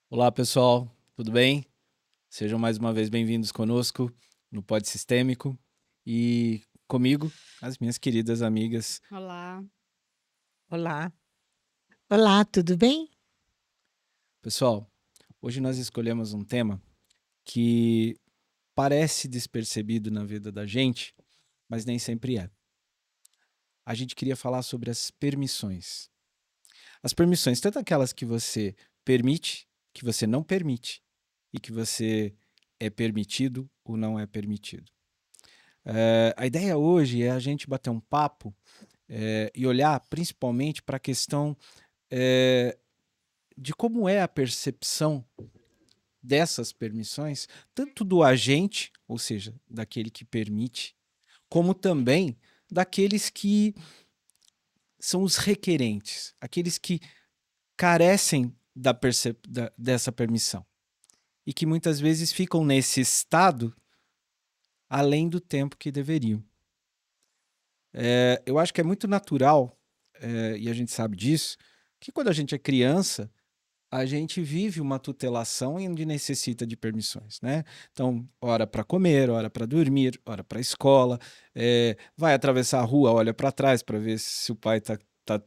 Olá, pessoal, tudo bem? Sejam mais uma vez bem-vindos conosco no Pod Sistêmico e comigo, as minhas queridas amigas. Olá. Olá. Olá, tudo bem? Pessoal, hoje nós escolhemos um tema que parece despercebido na vida da gente, mas nem sempre é. A gente queria falar sobre as permissões. As permissões, tanto aquelas que você permite, que você não permite, e que você é permitido ou não é permitido. A ideia hoje é a gente bater um papo e olhar principalmente para a questão de como é a percepção dessas permissões, tanto do agente, ou seja, daquele que permite, como também daqueles que são os requerentes, aqueles que carecem dessa permissão e que muitas vezes ficam nesse estado além do tempo que deveriam. Eu acho que é muito natural, e a gente sabe disso, que quando a gente é criança, a gente vive uma tutelação onde necessita de permissões, né? Então, hora para comer, hora para dormir, hora para a escola, vai atravessar a rua, olha para trás para ver se o pai tá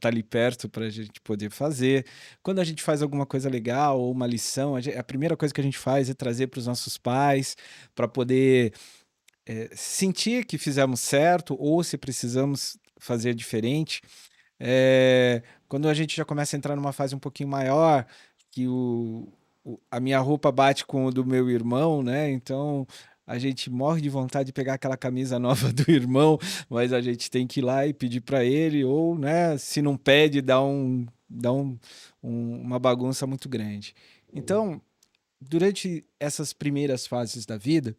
ali perto para a gente poder fazer. Quando a gente faz alguma coisa legal ou uma lição, a primeira coisa que a gente faz é trazer para os nossos pais para poder sentir que fizemos certo ou se precisamos fazer diferente. Quando a gente já começa a entrar numa fase um pouquinho maior, que a minha roupa bate com o do meu irmão, né? Então a gente morre de vontade de pegar aquela camisa nova do irmão, mas a gente tem que ir lá e pedir para ele, ou, né, se não pede, dá uma bagunça muito grande. Então, durante essas primeiras fases da vida,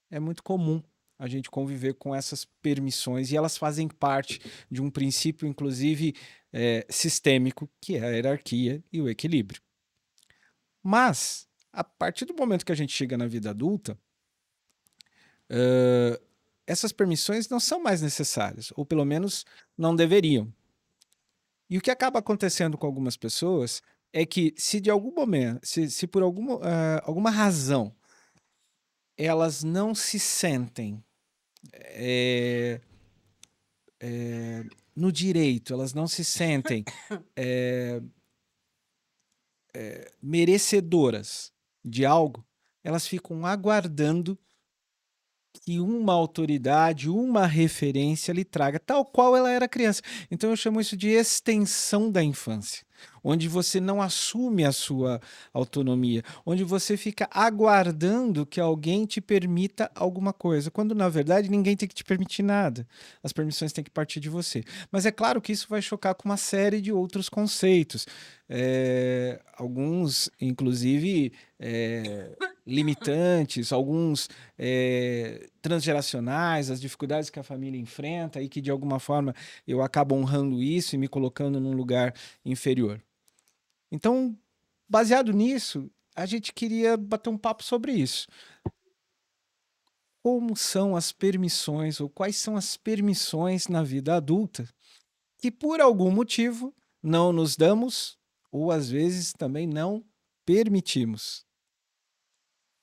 é muito comum a gente conviver com essas permissões e elas fazem parte de um princípio, inclusive, sistêmico, que é a hierarquia e o equilíbrio. Mas, a partir do momento que a gente chega na vida adulta, essas permissões não são mais necessárias, ou pelo menos não deveriam. E o que acaba acontecendo com algumas pessoas é que, se de algum momento, se por alguma razão elas não se sentem no direito, elas não se sentem merecedoras de algo, elas ficam aguardando que uma autoridade, uma referência lhe traga, tal qual ela era criança. Então eu chamo isso de extensão da infância, onde você não assume a sua autonomia, onde você fica aguardando que alguém te permita alguma coisa, quando na verdade ninguém tem que te permitir nada. As permissões têm que partir de você. Mas é claro que isso vai chocar com uma série de outros conceitos. Alguns, inclusive, limitantes, alguns transgeracionais, as dificuldades que a família enfrenta e que de alguma forma eu acabo honrando isso e me colocando num lugar inferior. Então, baseado nisso, a gente queria bater um papo sobre isso. Como são as permissões ou quais são as permissões na vida adulta que por algum motivo não nos damos ou às vezes também não permitimos?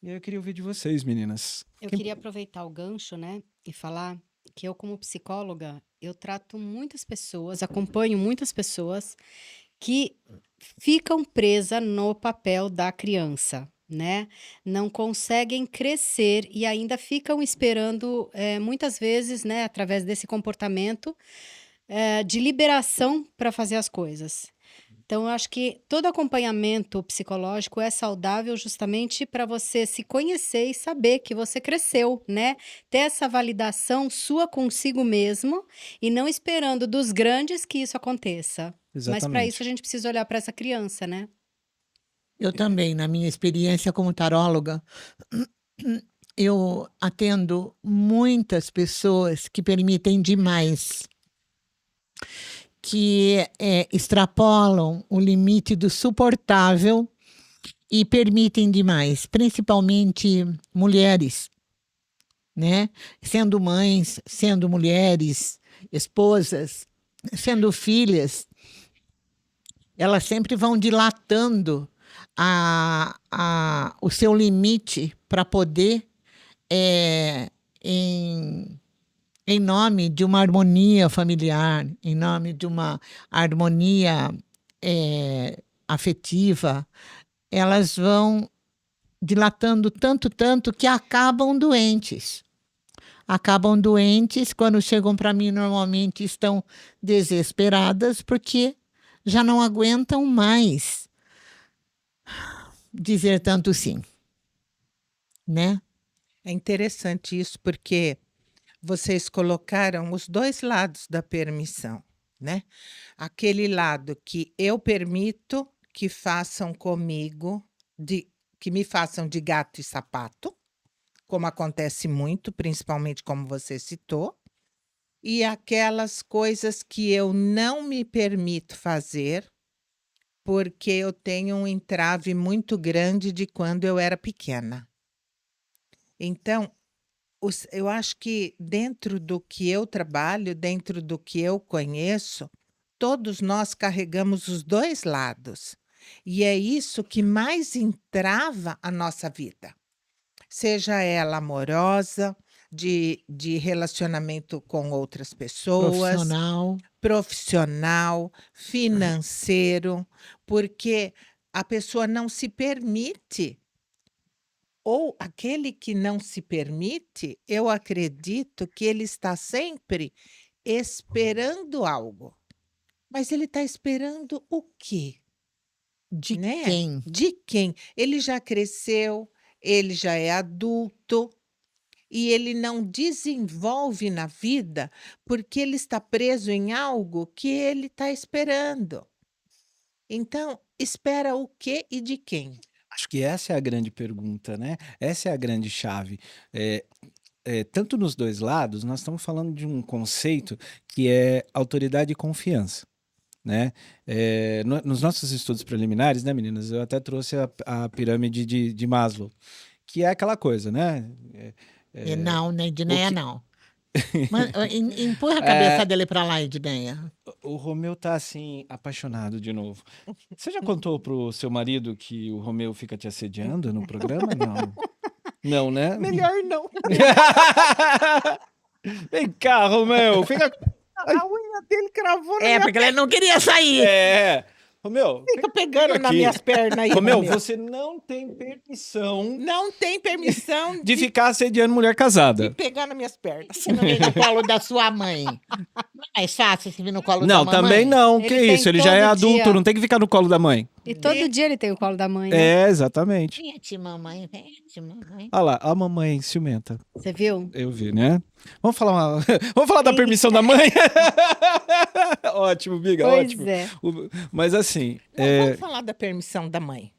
E aí eu queria ouvir de vocês, meninas. Eu queria aproveitar o gancho, né, e falar que eu, como psicóloga, eu trato muitas pessoas, acompanho muitas pessoas que ficam presas no papel da criança, né? Não conseguem crescer e ainda ficam esperando, muitas vezes, né, através desse comportamento, de liberação para fazer as coisas. Então, eu acho que todo acompanhamento psicológico é saudável justamente para você se conhecer e saber que você cresceu, né? Ter essa validação sua consigo mesmo e não esperando dos grandes que isso aconteça. Mas para isso a Exatamente. gente precisa olhar para essa criança, né? Eu também, na minha experiência como taróloga, eu atendo muitas pessoas que permitem demais, que extrapolam o limite do suportável e permitem demais, principalmente mulheres, né? Sendo mães, sendo mulheres, esposas, sendo filhas, elas sempre vão dilatando o seu limite para poder, em nome de uma harmonia familiar, em nome de uma harmonia afetiva, elas vão dilatando tanto que acabam doentes. Acabam doentes, quando chegam para mim, normalmente estão desesperadas, porque já não aguentam mais dizer tanto sim, né? É interessante isso, porque vocês colocaram os dois lados da permissão, né? Aquele lado que eu permito que façam comigo, que me façam de gato e sapato, como acontece muito, principalmente como você citou, e aquelas coisas que eu não me permito fazer, porque eu tenho um entrave muito grande de quando eu era pequena. Então, eu acho que dentro do que eu trabalho, dentro do que eu conheço, todos nós carregamos os dois lados. E é isso que mais entrava a nossa vida. Seja ela amorosa, de relacionamento com outras pessoas, profissional, financeiro, porque a pessoa não se permite. Ou aquele que não se permite, eu acredito que ele está sempre esperando algo. Mas ele está esperando o quê? De Né? quem? De quem? Ele já cresceu, ele já é adulto e ele não desenvolve na vida porque ele está preso em algo que ele está esperando. Então, espera o quê e de quem? Acho que essa é a grande pergunta, né? Essa é a grande chave. Tanto nos dois lados, nós estamos falando de um conceito que é autoridade e confiança, né? Nos nossos estudos preliminares, né, meninas? Eu até trouxe a pirâmide de Maslow, que é aquela coisa, né? Não, né, Edneia, que- não. Empurra a cabeça dele para lá, Edneia. O Romeu tá assim, apaixonado de novo. Você já contou pro seu marido que o Romeu fica te assediando no programa? Não. Não, né? Melhor não. Vem cá, Romeu. Fica. A unha dele cravou na É, minha porque ele não queria sair. Romeu, Fica pegando nas aqui. minhas pernas aí. Romeu, Romeu. você não tem permissão Não tem permissão de ficar assediando mulher de casada. pegar nas minhas pernas. Você não vem no colo da sua mãe. Não é mais fácil você vir no colo da Não, mamãe? também não. Ele Que tem isso? Ele já é todo adulto, dia. não tem que ficar no colo da mãe. E todo dia ele tem o colo da mãe, né? Exatamente. Vem aqui, mamãe. Vem aqui, mamãe. Olha lá, a mamãe ciumenta. Você viu? Eu vi, né? Vamos falar, Vamos falar da permissão da mãe? Ótimo, Biga, Pois ótimo. é. Mas assim, Vamos falar da permissão da mãe.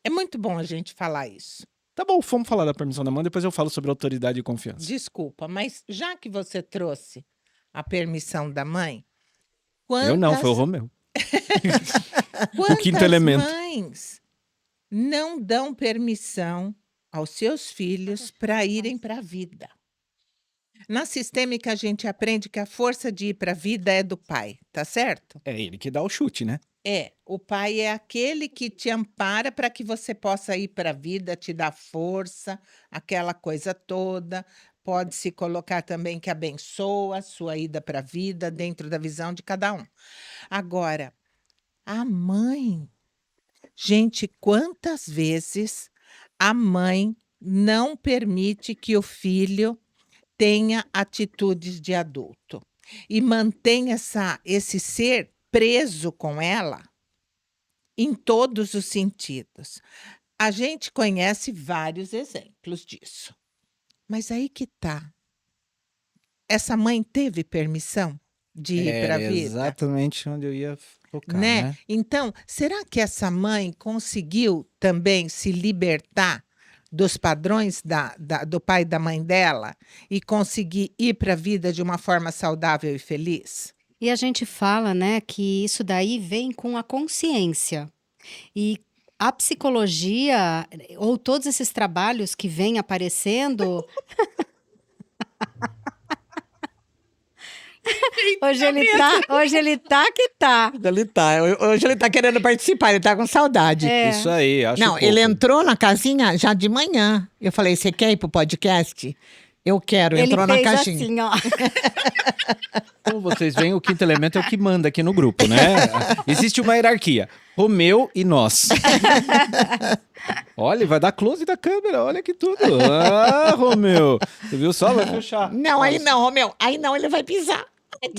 É muito bom a gente falar isso. tá bom, vamos falar da permissão da mãe, depois eu falo sobre autoridade e confiança. Desculpa, mas já que você trouxe a permissão da mãe, Eu não, foi o Romeu. quantas quinto elemento. mães não dão permissão aos seus filhos para irem para a vida? Na sistêmica, a gente aprende que a força de ir para a vida é do pai, tá certo? É ele que dá o chute, né? O pai é aquele que te ampara para que você possa ir para a vida, te dá força, aquela coisa toda. Pode se colocar também que abençoa a sua ida para a vida dentro da visão de cada um. Agora, a mãe. Gente, quantas vezes a mãe não permite que o filho tenha atitudes de adulto e mantém esse ser preso com ela em todos os sentidos. A gente conhece vários exemplos disso. Mas aí que tá. Essa mãe teve permissão de ir para a vida? Exatamente onde eu ia focar, Né? né? Então, será que essa mãe conseguiu também se libertar dos padrões do pai e da mãe dela e conseguir ir para a vida de uma forma saudável e feliz? E a gente fala, né, que isso daí vem com a consciência. E a psicologia, ou todos esses trabalhos que vêm aparecendo, Hoje ele tá que tá. Hoje ele tá querendo participar, ele tá com saudade. É. Isso aí, acho Não, pouco. ele entrou na casinha já de manhã. Eu falei, você quer ir pro podcast? Eu quero, Ele entrou na fez caixinha. assim, ó. Como vocês veem, o quinto elemento é o que manda aqui no grupo, né? Existe uma hierarquia. Romeu e nós. Olha, vai dar close da câmera, olha que tudo. Ah, Romeu. Você viu só? Vai fechar. Não, aí não, Romeu. Aí não, ele vai pisar.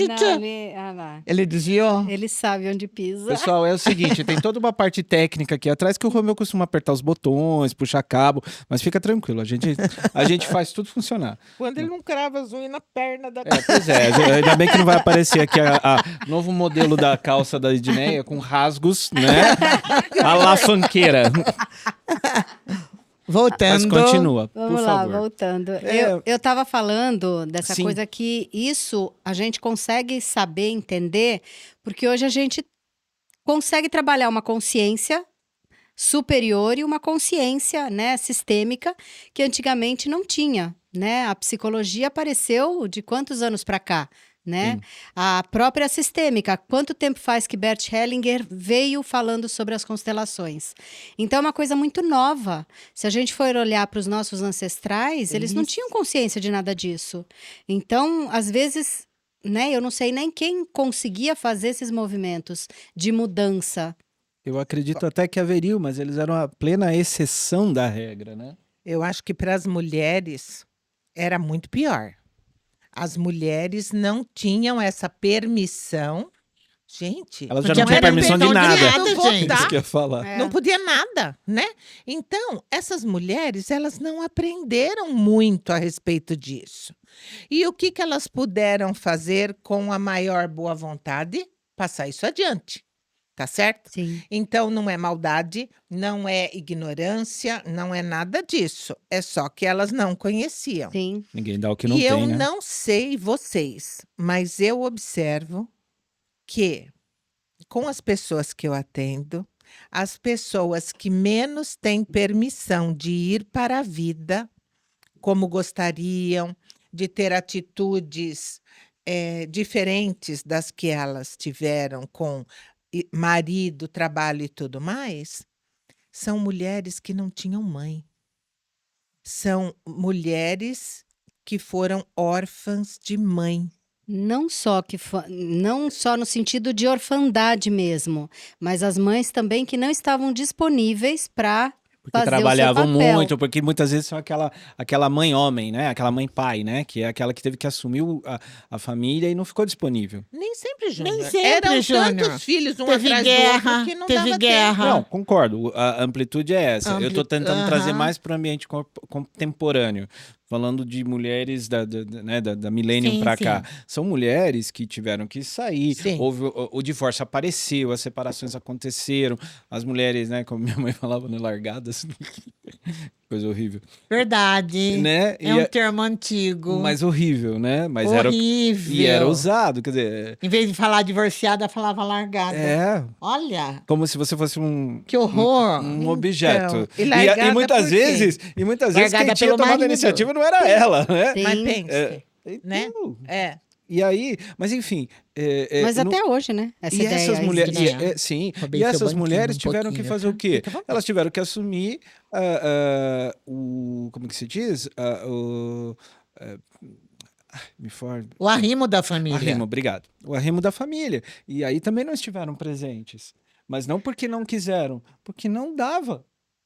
Não, lá. Ele desviou? Ele sabe onde pisa. Pessoal, é o seguinte, tem toda uma parte técnica aqui atrás que o Romeu costuma apertar os botões, puxar cabo, mas fica tranquilo, a gente faz tudo funcionar. Quando ele não crava as unhas na perna da Pois é, ainda bem que não vai aparecer aqui a novo modelo da calça da Edneia com rasgos, né? A la funkeira. Voltando. Mas continua, Vamos por lá, favor. voltando. É. Eu tava falando dessa Sim. coisa que isso a gente consegue saber, entender, porque hoje a gente consegue trabalhar uma consciência superior e uma consciência, né, sistêmica que antigamente não tinha, né? A psicologia apareceu de quantos anos para cá? Né? Sim. A própria sistêmica, quanto tempo faz que Bert Hellinger veio falando sobre as constelações? Então é uma coisa muito nova. Se a gente for olhar para os nossos ancestrais, eles não tinham consciência de nada disso. Então, às vezes, né, eu não sei nem quem conseguia fazer esses movimentos de mudança. Eu acredito até que haveria, mas eles eram a plena exceção da regra, né? Eu acho que para as mulheres era muito pior. As mulheres não tinham essa permissão. Gente, Elas já Podia não tinham ter permissão de perdão de nada. nada, votar. gente. Isso que eu ia falar. É. não podia nada, né? Então, essas mulheres, elas não aprenderam muito a respeito disso. E o que elas puderam fazer com a maior boa vontade? Passar isso adiante, tá certo? Sim. Então, não é maldade, não é ignorância, não é nada disso. É só que elas não conheciam. Sim. Ninguém dá o que não E tem, eu né? não sei vocês, mas eu observo que com as pessoas que eu atendo, as pessoas que menos têm permissão de ir para a vida como gostariam, de ter atitudes diferentes das que elas tiveram com marido, trabalho e tudo mais, são mulheres que não tinham mãe. São mulheres que foram órfãs de mãe. Não só no sentido de orfandade mesmo, mas as mães também que não estavam disponíveis para Porque fazer trabalhavam o seu papel. muito, porque muitas vezes são aquela mãe homem, né? Aquela mãe pai, né? Que é aquela que teve que assumir a família e não ficou disponível. Nem sempre, Júnior. sempre, Eram Júnior. tantos filhos, um Teve atrás guerra, do outro, que não teve dava guerra. Não, concordo. A amplitude é essa. Eu tô tentando trazer Aham. mais para o ambiente contemporâneo. Falando de mulheres da milênio Sim, para sim. cá. São mulheres que tiveram que sair. Sim. Houve, o divórcio apareceu, as separações aconteceram. As mulheres, né, como minha mãe falava, né, largadas. Coisa horrível. Verdade. Né? É um termo antigo. Mas horrível, né? Mas era, horrível. e era usado, quer dizer... Em vez de falar divorciada, falava largada. É, Olha, como se você fosse que horror. um objeto. e E largada muitas por quê? vezes Largada quem tinha pelo tomado a marido. iniciativa não era ela, né? Sim. Mas pense, né? Então, É. E aí, mas enfim... Mas não- até hoje, né? Essa E ideia essas existe. mulheres, né? sim, Roubei e seu essas banquinho mulheres um tiveram que pouquinho, fazer o tá? quê? Fica à vontade. Elas tiveram que assumir como que se diz? Me for... O arrimo da família. Arrimo, obrigado. O arrimo da família. E aí também não estiveram presentes. Mas não porque não quiseram, porque não dava.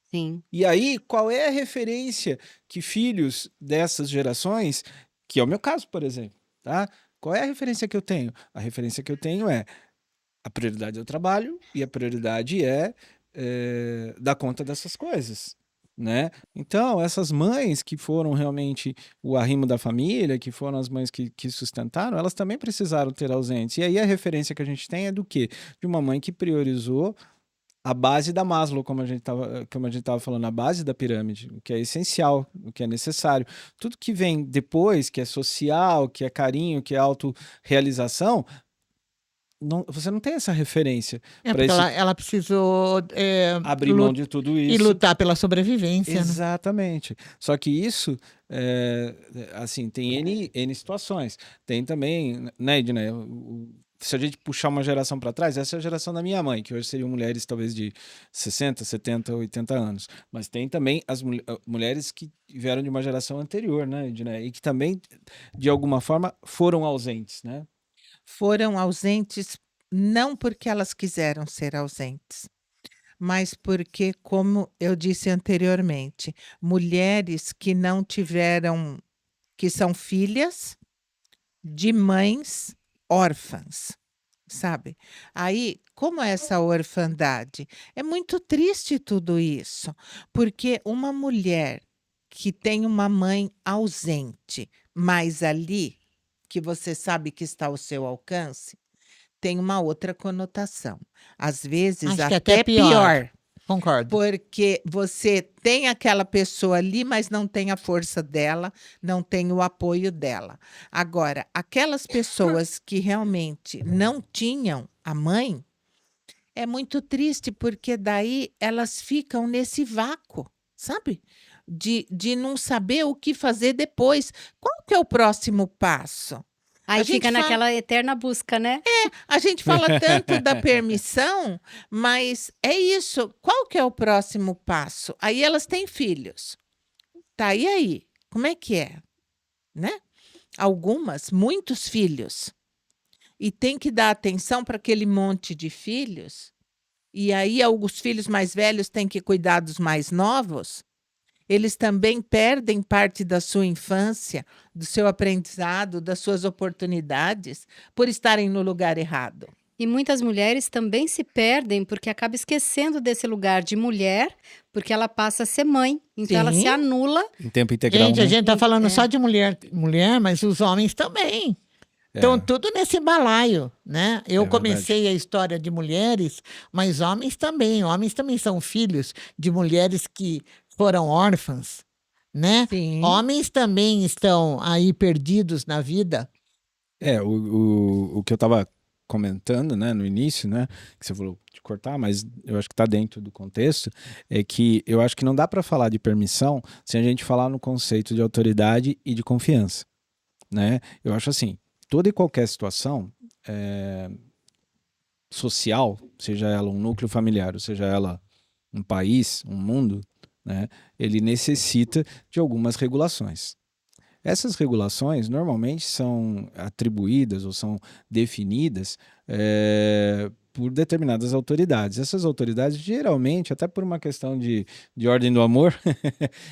Sim. E aí, qual é a referência que filhos dessas gerações, que é o meu caso, por exemplo, tá? Qual é a referência que eu tenho? A referência que eu tenho é a prioridade é o trabalho e a prioridade é dar conta dessas coisas, né? Então, essas mães que foram realmente o arrimo da família, que foram as mães que sustentaram, elas também precisaram ter ausentes. E aí a referência que a gente tem é do quê? De uma mãe que priorizou a base da Maslow, como a gente estava falando, a base da pirâmide, o que é essencial, o que é necessário. Tudo que vem depois, que é social, que é carinho, que é autorrealização, você não tem essa referência É para porque esse ela precisou abrir mão de tudo e isso. lutar pela sobrevivência, né? Exatamente. Só que isso, assim, tem N situações. Tem também, né, Edna, se a gente puxar uma geração para trás, essa é a geração da minha mãe, que hoje seriam mulheres talvez de 60, 70, 80 anos. Mas tem também as mulheres que vieram de uma geração anterior, né, Edna, e que também, de alguma forma, foram ausentes, né? Foram ausentes não porque elas quiseram ser ausentes, mas porque, como eu disse anteriormente, mulheres que não tiveram, que são filhas de mães órfãs, sabe? Aí, como é essa orfandade? É muito triste tudo isso, porque uma mulher que tem uma mãe ausente, mas ali, que você sabe que está ao seu alcance, tem uma outra conotação. Às vezes, Acho que até até pior. pior. Concordo. Porque você tem aquela pessoa ali, mas não tem a força dela, não tem o apoio dela. Agora, aquelas pessoas que realmente não tinham a mãe, é muito triste, porque daí elas ficam nesse vácuo, sabe? De não saber o que fazer depois. Qual que é o próximo passo? Aí A gente fica fala. naquela eterna busca, né? A gente fala tanto da permissão, mas é isso. Qual que é o próximo passo? Aí elas têm filhos. Tá, e aí? Como é que é? Né? Algumas, muitos filhos. E tem que dar atenção para aquele monte de filhos. E aí os filhos mais velhos têm que cuidar dos mais novos. Eles também perdem parte da sua infância, do seu aprendizado, das suas oportunidades, por estarem no lugar errado. E muitas mulheres também se perdem porque acaba esquecendo desse lugar de mulher, porque ela passa a ser mãe. Então ela se Sim. anula. Em tempo integral, Gente, a né? gente tá falando É. só de mulher, mas os homens também. É, Estão tudo nesse balaio, né? Eu É verdade. comecei a história de mulheres, mas homens também. Homens também são filhos de mulheres que foram órfãs, né? Sim. Homens também estão aí perdidos na vida. O que eu estava comentando, né, no início, né, que você falou de cortar, mas eu acho que está dentro do contexto, é que eu acho que não dá para falar de permissão sem a gente falar no conceito de autoridade e de confiança, né? Eu acho assim, toda e qualquer situação social, seja ela um núcleo familiar, ou seja ela um país, um mundo, né, ele necessita de algumas regulações. Essas regulações normalmente são atribuídas ou são definidas por determinadas autoridades. Essas autoridades, geralmente, até por uma questão de ordem do amor,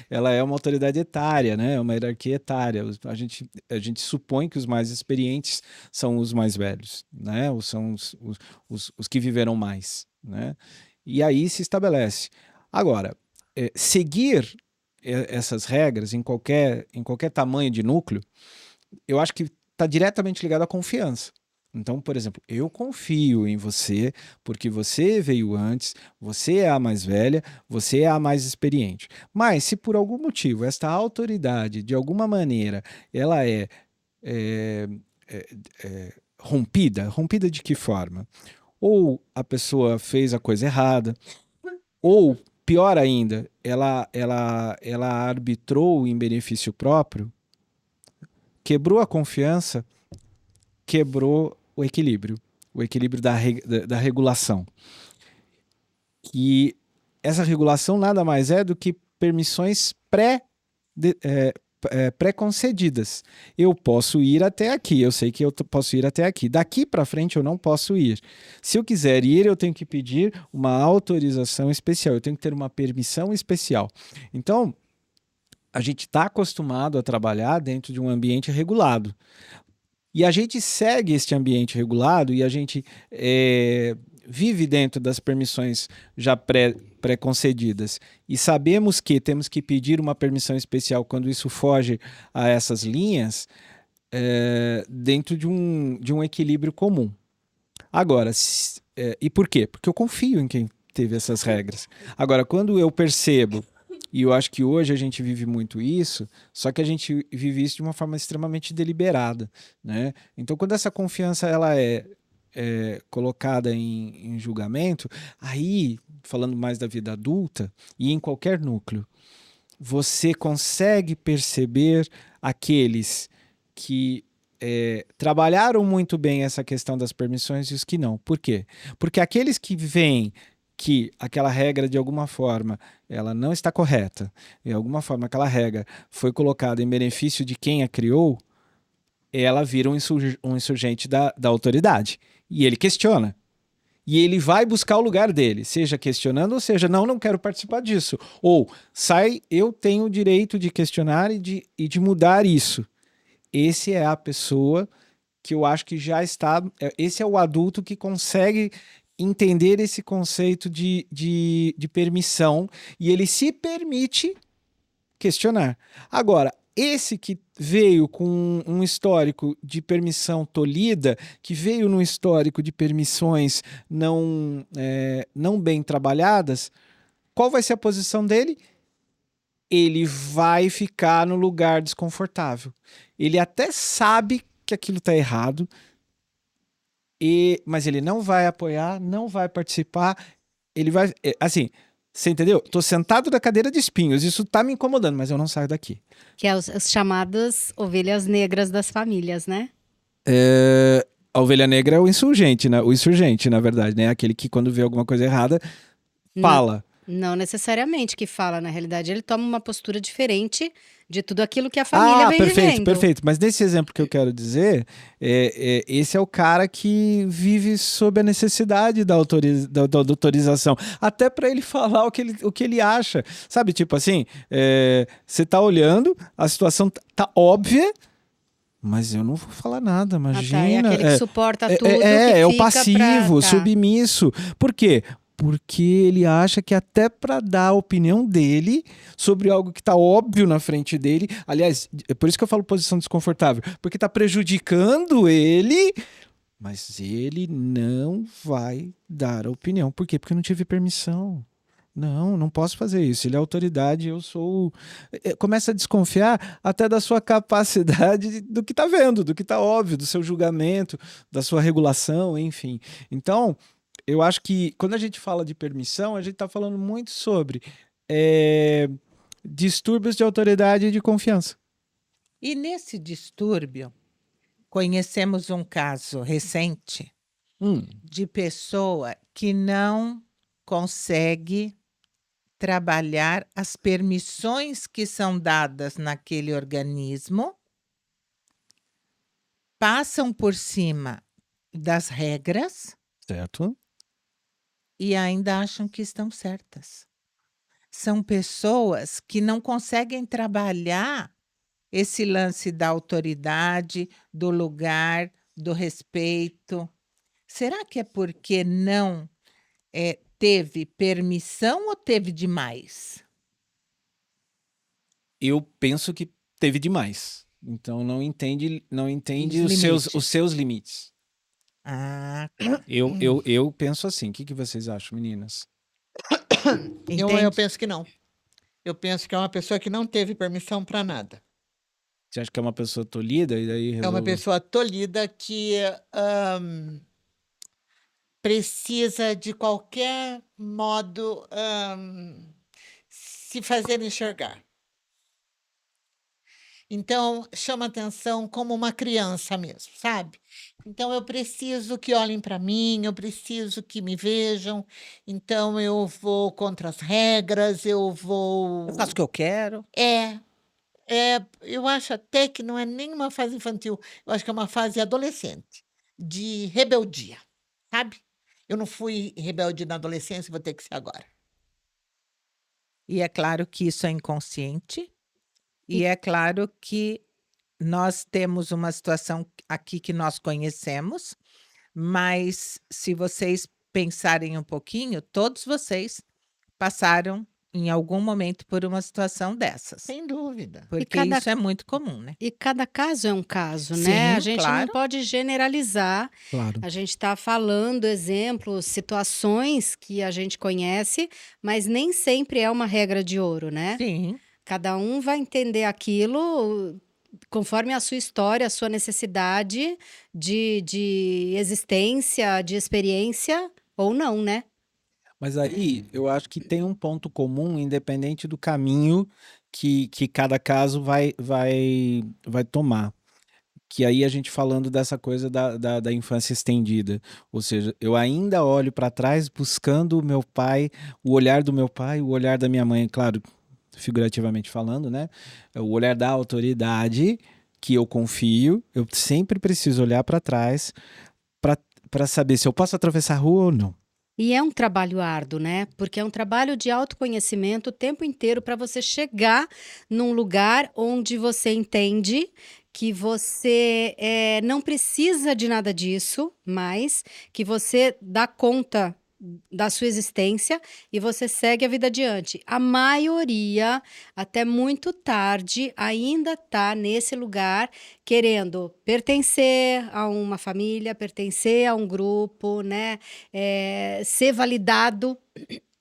ela é uma autoridade etária, né? É uma hierarquia etária. A gente supõe que os mais experientes são os mais velhos, né? Ou são os que viveram mais, né? E aí se estabelece. Agora, seguir essas regras em qualquer tamanho de núcleo, eu acho que está diretamente ligado à confiança. Então, por exemplo, eu confio em você porque você veio antes, você é a mais velha, você é a mais experiente. Mas se por algum motivo esta autoridade, de alguma maneira, ela é, é, rompida de que forma? Ou a pessoa fez a coisa errada, ou, pior ainda, ela arbitrou em benefício próprio, quebrou a confiança, quebrou o equilíbrio da regulação. E essa regulação nada mais é do que permissões pré-concedidas. Eu posso ir até aqui, eu sei que eu posso ir até aqui. Daqui para frente eu não posso ir. Se eu quiser ir, eu tenho que pedir uma autorização especial, eu tenho que ter uma permissão especial. Então, a gente está acostumado a trabalhar dentro de um ambiente regulado. E a gente segue este ambiente regulado e a gente vive dentro das permissões já pré-concedidas. E sabemos que temos que pedir uma permissão especial quando isso foge a essas linhas, dentro de um equilíbrio comum. Agora, e por quê? Porque eu confio em quem teve essas regras. Agora, quando eu percebo, e eu acho que hoje a gente vive muito isso, só que a gente vive isso de uma forma extremamente deliberada, né? Então, quando essa confiança ela é colocada em julgamento, aí, falando mais da vida adulta, e em qualquer núcleo, você consegue perceber aqueles que trabalharam muito bem essa questão das permissões e os que não. Por quê? Porque aqueles que veem que aquela regra, de alguma forma, ela não está correta, de alguma forma aquela regra foi colocada em benefício de quem a criou, ela vira um insurgente da autoridade. E ele questiona. E ele vai buscar o lugar dele, seja questionando, ou seja, não quero participar disso. Ou, eu tenho o direito de questionar e de mudar isso. Esse é a pessoa que eu acho que já está... Esse é o adulto que consegue entender esse conceito de permissão e ele se permite questionar. Agora, esse que veio com um histórico de permissão tolhida, que veio num histórico de permissões não bem trabalhadas, qual vai ser a posição dele? Ele vai ficar no lugar desconfortável. Ele até sabe que aquilo está errado, mas ele não vai apoiar, não vai participar, ele vai... Assim, você entendeu? Tô sentado na cadeira de espinhos, isso tá me incomodando, mas eu não saio daqui. Que é as chamadas ovelhas negras das famílias, né? A ovelha negra é o insurgente, na verdade, né? Aquele que quando vê alguma coisa errada, fala. Não necessariamente que fala, na realidade, ele toma uma postura diferente de tudo aquilo que a família vem vivendo. Perfeito. Mas nesse exemplo que eu quero dizer, esse é o cara que vive sob a necessidade da autorização. Até para ele falar o que ele acha. Sabe, tipo assim, você tá olhando, a situação tá óbvia, mas eu não vou falar nada, imagina. É aquele que suporta tudo, que é o fica passivo, submisso. Por quê? Porque ele acha que até para dar a opinião dele sobre algo que está óbvio na frente dele, aliás, é por isso que eu falo posição desconfortável, porque está prejudicando ele, mas ele não vai dar a opinião. Por quê? Porque eu não tive permissão. Não posso fazer isso. Ele é autoridade, eu sou... Começa a desconfiar até da sua capacidade do que está vendo, do que está óbvio, do seu julgamento, da sua regulação, enfim. Então... Eu acho que quando a gente fala de permissão, a gente está falando muito sobre distúrbios de autoridade e de confiança. E nesse distúrbio, conhecemos um caso recente de pessoa que não consegue trabalhar as permissões que são dadas naquele organismo, passam por cima das regras, certo? E ainda acham que estão certas. São pessoas que não conseguem trabalhar esse lance da autoridade, do lugar, do respeito. Será que é porque não teve permissão ou teve demais? Eu penso que teve demais. Então não entende os seus limites. Ah, eu penso assim. O que vocês acham, meninas? Eu penso que não. Eu penso que é uma pessoa que não teve permissão para nada. Você acha que é uma pessoa tolhida? E daí É uma pessoa tolhida que precisa, de qualquer modo, se fazer enxergar. Então, chama atenção como uma criança mesmo, sabe? Então, eu preciso que olhem para mim, eu preciso que me vejam, então eu vou contra as regras, eu faço o que eu quero. Eu acho até que não é nem uma fase infantil, eu acho que é uma fase adolescente, de rebeldia, sabe? Eu não fui rebelde na adolescência, vou ter que ser agora. E é claro que isso é inconsciente. E é claro que nós temos uma situação aqui que nós conhecemos, mas se vocês pensarem um pouquinho, todos vocês passaram em algum momento por uma situação dessas. Sem dúvida. Porque isso é muito comum, né? E cada caso é um caso, Sim, né? A gente claro. não pode generalizar. Claro. A gente está falando exemplos, situações que a gente conhece, mas nem sempre é uma regra de ouro, né? Sim. Cada um vai entender aquilo conforme a sua história, a sua necessidade de existência, de experiência ou não, né? Mas aí eu acho que tem um ponto comum, independente do caminho que cada caso vai tomar. Que aí a gente falando dessa coisa da infância estendida. Ou seja, eu ainda olho para trás buscando o meu pai, o olhar do meu pai, o olhar da minha mãe, claro, figurativamente falando, né? O olhar da autoridade que eu confio. Eu sempre preciso olhar para trás para saber se eu posso atravessar a rua ou não. E é um trabalho árduo, né? Porque é um trabalho de autoconhecimento o tempo inteiro para você chegar num lugar onde você entende que você não precisa de nada disso, mas que você dá conta da sua existência e você segue a vida adiante. A maioria, até muito tarde, ainda está nesse lugar querendo pertencer a uma família, pertencer a um grupo, né? Ser validado.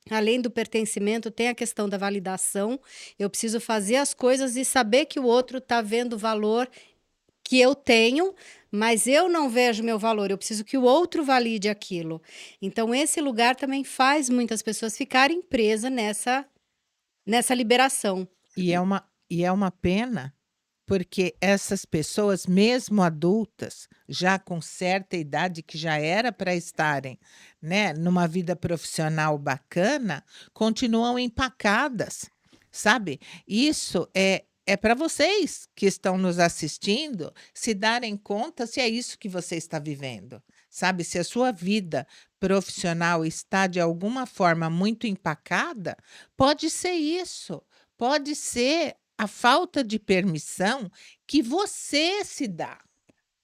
Além do pertencimento, tem a questão da validação. Eu preciso fazer as coisas e saber que o outro está vendo o valor que eu tenho, mas eu não vejo meu valor. Eu preciso que o outro valide aquilo. Então, esse lugar também faz muitas pessoas ficarem presas nessa liberação. E é uma pena, porque essas pessoas, mesmo adultas, já com certa idade, que já era para estarem, né, numa vida profissional bacana, continuam empacadas, sabe? Isso é para vocês que estão nos assistindo se darem conta se é isso que você está vivendo, sabe? Se a sua vida profissional está de alguma forma muito empacada, pode ser isso, pode ser a falta de permissão que você se dá.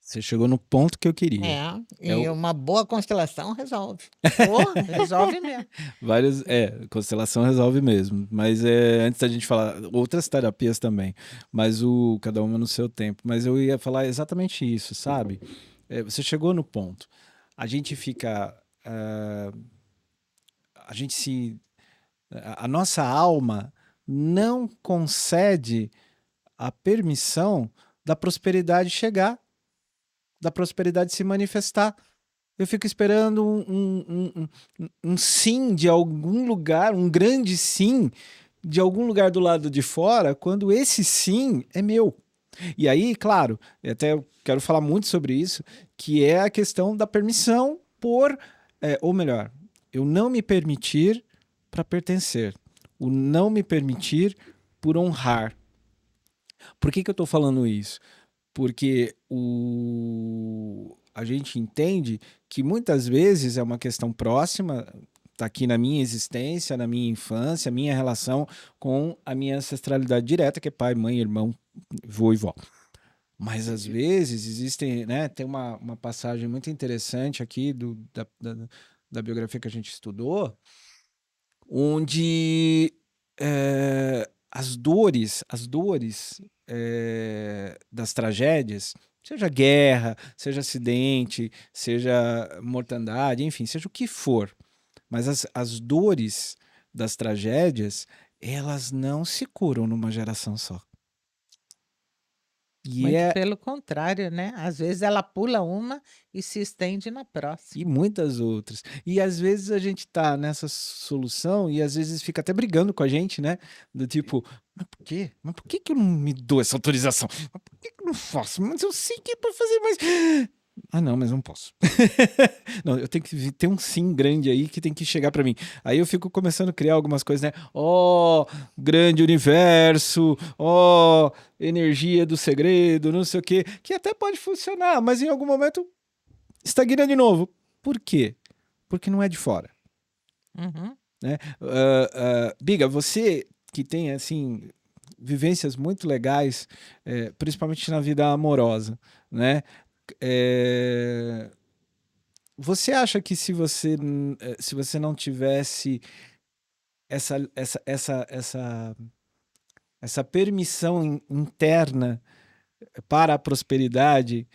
Você chegou no ponto que eu queria. E uma boa constelação resolve. Oh, resolve mesmo. Constelação resolve mesmo. Mas antes da gente falar, outras terapias também, mas cada uma no seu tempo. Mas eu ia falar exatamente isso, sabe? Você chegou no ponto. A gente fica. A nossa alma não concede a permissão da prosperidade chegar, da prosperidade se manifestar. Eu fico esperando um sim de algum lugar, um grande sim de algum lugar do lado de fora, quando esse sim é meu. E aí, claro, até eu quero falar muito sobre isso, que é a questão da permissão ou melhor, eu não me permitir para pertencer, o não me permitir por honrar. Por que eu estou falando isso? Porque a gente entende que muitas vezes é uma questão próxima, está aqui na minha existência, na minha infância, minha relação com a minha ancestralidade direta, que é pai, mãe, irmão, vô e vó. Mas às vezes existem, né? Tem uma passagem muito interessante aqui da biografia que a gente estudou, onde as dores das tragédias, seja guerra, seja acidente, seja mortandade, enfim, seja o que for, mas as dores das tragédias, elas não se curam numa geração só. Muito pelo contrário, né? Às vezes ela pula uma e se estende na próxima. E muitas outras. E às vezes a gente tá nessa solução e às vezes fica até brigando com a gente, né? Do tipo, mas por quê? Mas por que eu não me dou essa autorização? Mas por que eu não faço? Mas eu sei que é pra fazer, mas... Ah, não, mas não posso. Não, eu tenho que ter um sim grande aí que tem que chegar pra mim. Aí eu fico começando a criar algumas coisas, né? Grande universo, energia do segredo, não sei o quê, que até pode funcionar, mas em algum momento estagna de novo. Por quê? Porque não é de fora. Uhum. Né? Biga, você que tem, assim, vivências muito legais, principalmente na vida amorosa, né? Você acha que se você não tivesse essa permissão interna para a prosperidade,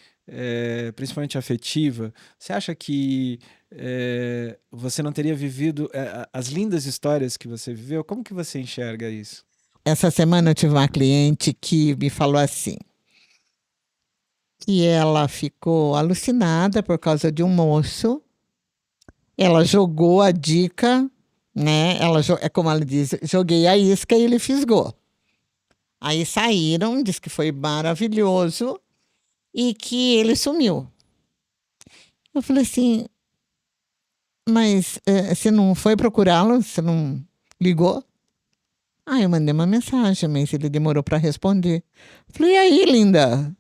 principalmente afetiva, você acha que você não teria vivido as lindas histórias que você viveu? Como que você enxerga isso? Essa semana eu tive uma cliente que me falou assim: que ela ficou alucinada por causa de um moço. Ela jogou a dica, né? É como ela diz, joguei a isca e ele fisgou. Aí saíram, diz que foi maravilhoso e que ele sumiu. Eu falei assim, mas você não foi procurá-lo? Você não ligou? Ah, eu mandei uma mensagem, mas ele demorou para responder. Falei, e aí, linda?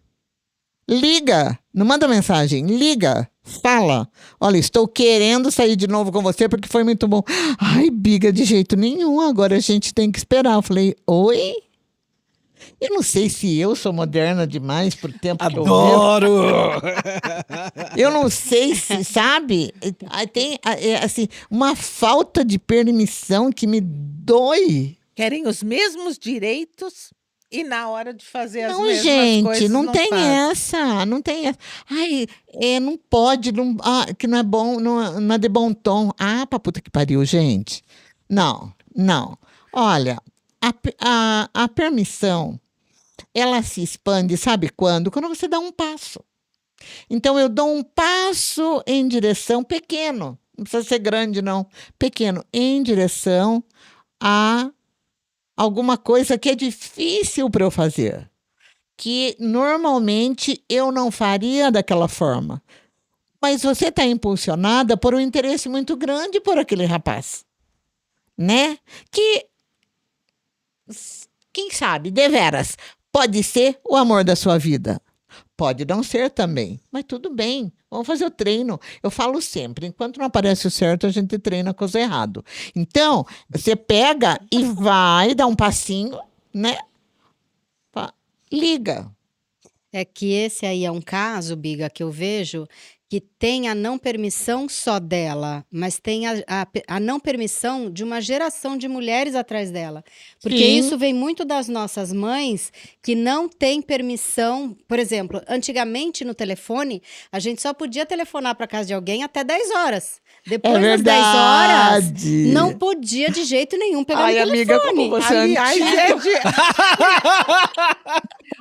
Liga, não manda mensagem, liga, fala. Olha, estou querendo sair de novo com você porque foi muito bom. Ai, Biga, de jeito nenhum, agora a gente tem que esperar. Eu falei, oi? Eu não sei se eu sou moderna demais por tempo que eu vivo. Adoro! Eu não sei se, sabe? Tem assim, uma falta de permissão que me dói. Querem os mesmos direitos e na hora de fazer as Não, mesmas gente, coisas não tem fazem. essa, não tem essa. Ai, não pode, que não é bom, não é de bom tom. Ah, pra puta que pariu, gente. Não, não. Olha, a permissão, ela se expande, sabe quando? Quando você dá um passo. Então, eu dou um passo em direção pequeno, não precisa ser grande, não, pequeno, em direção a alguma coisa que é difícil para eu fazer, que normalmente eu não faria daquela forma. Mas você está impulsionada por um interesse muito grande por aquele rapaz, né? Que, quem sabe, deveras, pode ser o amor da sua vida. Pode não ser também, mas tudo bem. Vamos fazer o treino. Eu falo sempre, enquanto não aparece o certo, a gente treina a coisa errada. Então, você pega e vai dar um passinho, né? Liga. É que esse aí é um caso, Biga, que eu vejo que tem a não permissão só dela, mas tem a não permissão de uma geração de mulheres atrás dela. Porque Sim. isso vem muito das nossas mães que não têm permissão. Por exemplo, antigamente no telefone, a gente só podia telefonar para casa de alguém até 10 horas. Depois das 10 horas, verdade. não podia de jeito nenhum pegar Ai, no amiga, telefone. como você é Aliás, antiga.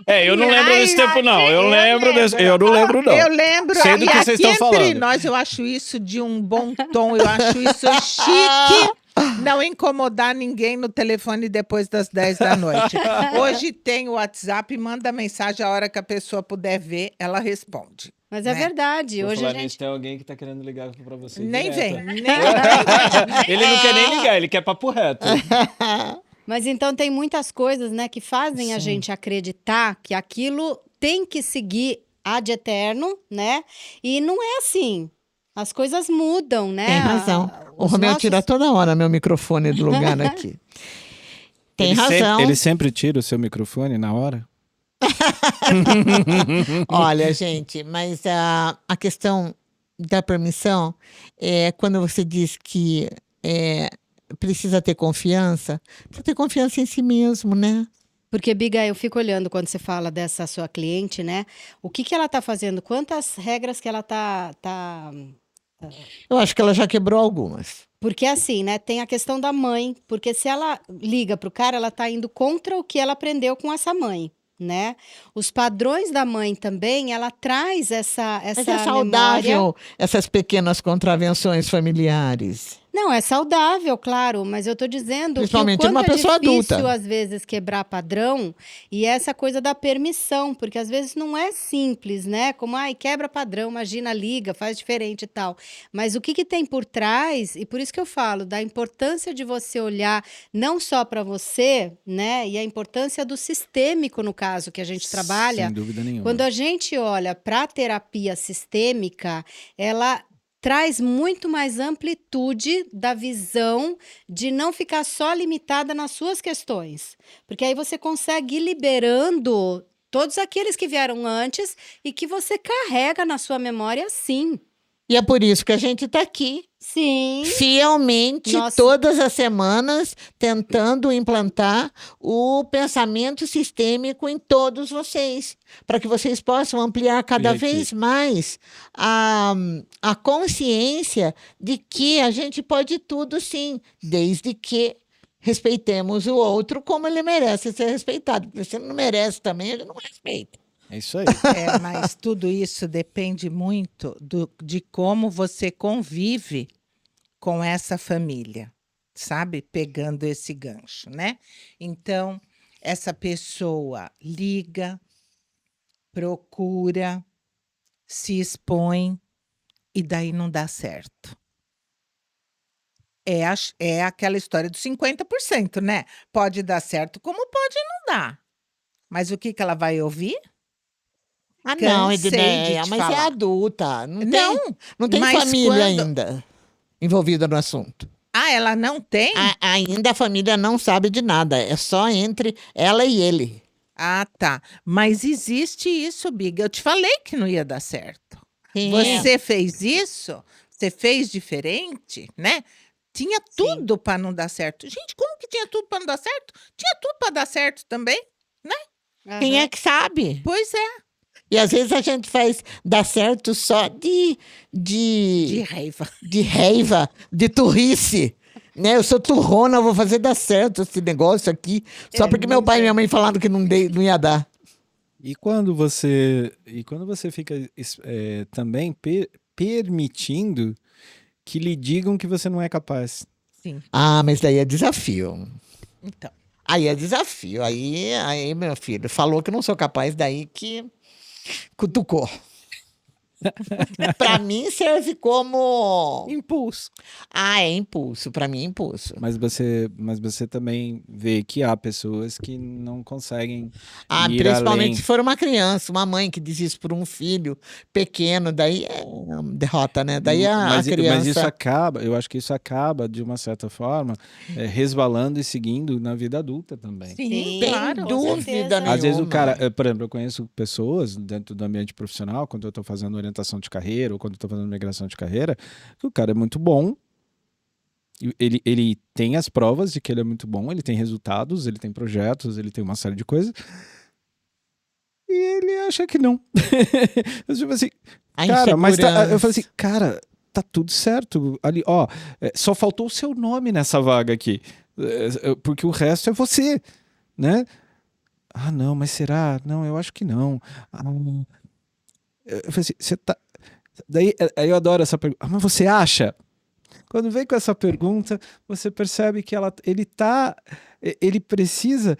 Eu não lembro desse tempo, não. Eu não lembro, não. Eu lembro, Sei do e que aqui vocês estão entre falando. nós, eu acho isso de um bom tom, eu acho isso chique, não incomodar ninguém no telefone depois das 10 da noite. Hoje tem o WhatsApp, manda mensagem a hora que a pessoa puder ver, ela responde. Mas é né? verdade. Por Hoje falar a gente. nisso, tem alguém que tá querendo ligar pra você Nem direto. vem, nem Ele não quer nem ligar, ele quer papo reto. Mas então tem muitas coisas, né, que fazem a gente acreditar que aquilo tem que seguir ad eterno, né? E não é assim. As coisas mudam, né? Tem razão. O Os Romeu nossos- tira toda hora meu microfone do lugar aqui. Tem razão. Ele sempre tira o seu microfone na hora? Olha, gente, mas a questão da permissão é quando você diz que precisa ter confiança em si mesmo, né? Porque, Biga, eu fico olhando quando você fala dessa sua cliente, né? O que ela tá fazendo? Quantas regras que ela tá... Eu acho que ela já quebrou algumas. Porque assim, né, tem a questão da mãe, porque se ela liga pro cara, ela tá indo contra o que ela aprendeu com essa mãe, né? Os padrões da mãe também, ela traz essa Mas é memória. saudável essas pequenas contravenções familiares. Não, é saudável, claro, mas eu tô dizendo Principalmente que o quanto numa pessoa é difícil, adulta. às vezes, quebrar padrão e essa coisa da permissão, porque às vezes não é simples, né? Como, ai, quebra padrão, imagina, liga, faz diferente e tal. Mas o que tem por trás, e por isso que eu falo, da importância de você olhar não só para você, né? E a importância do sistêmico, no caso, que a gente trabalha. Sem dúvida nenhuma. Quando a gente olha para a terapia sistêmica, ela traz muito mais amplitude da visão de não ficar só limitada nas suas questões. Porque aí você consegue ir liberando todos aqueles que vieram antes e que você carrega na sua memória, sim. E é por isso que a gente está aqui, Sim. fielmente, Nossa. todas as semanas, tentando implantar o pensamento sistêmico em todos vocês, para que vocês possam ampliar cada aqui. vez mais a consciência de que a gente pode tudo, sim, desde que respeitemos o outro como ele merece ser respeitado. Porque se ele não merece também, ele não respeita. É isso aí. Mas tudo isso depende muito de como você convive com essa família, sabe? Pegando esse gancho, né? Então, essa pessoa liga, procura, se expõe e daí não dá certo. É aquela história dos 50%, né? Pode dar certo, como pode não dar. Mas o que ela vai ouvir? Ah, não, Cansei de Edneia, te mas é falar. adulta. Não Não, tem mas família quando. ainda envolvida no assunto. Ah, ela não tem? Ainda a família não sabe de nada. É só entre ela e ele. Ah, tá. Mas existe isso, Biga. Eu te falei que não ia dar certo. Sim. Você fez isso, você fez diferente, né? Tinha tudo para não dar certo. Gente, como que tinha tudo para não dar certo? Tinha tudo para dar certo também. Quem é Aham. que sabe? Pois é, E às vezes a gente faz dar certo só de de raiva. raiva, de turrice. Né? Eu sou turrona, eu vou fazer dar certo esse negócio aqui. Só porque meu pai e minha mãe falaram que não ia dar. E quando você fica também permitindo que lhe digam que você não é capaz. Sim. Ah, mas daí é desafio. Então, Aí é desafio. Aí, meu filho, falou que eu não sou capaz, daí que cutucou. Pra mim serve como. impulso. É impulso. Pra mim é impulso. Mas você também vê que há pessoas que não conseguem ir Principalmente além. se for uma criança, uma mãe que diz isso por um filho pequeno, daí é uma derrota, né? Daí a Mas isso criança. acaba, eu acho que isso acaba, de uma certa forma, resvalando e seguindo na vida adulta também. Sim, Sim, Sem claro. com dúvida certeza. nenhuma. Às vezes o cara, por exemplo, eu conheço pessoas dentro do ambiente profissional, quando eu estou fazendo orientação de carreira ou quando eu estou fazendo migração de carreira, que o cara é muito bom, ele tem as provas de que ele é muito bom, ele tem resultados, ele tem projetos, ele tem uma série de coisas, e ele acha que não. Eu, tipo assim, A cara, mas eu insegurança. falei assim, cara, tá tudo certo ali, ó, só faltou o seu nome nessa vaga aqui, porque o resto é você, né? Ah, não, mas será? Não, eu acho que não. Ah, eu falei assim, você tá. Daí aí eu adoro essa pergunta. Ah, mas você acha? Quando vem com essa pergunta, você percebe que ele precisa,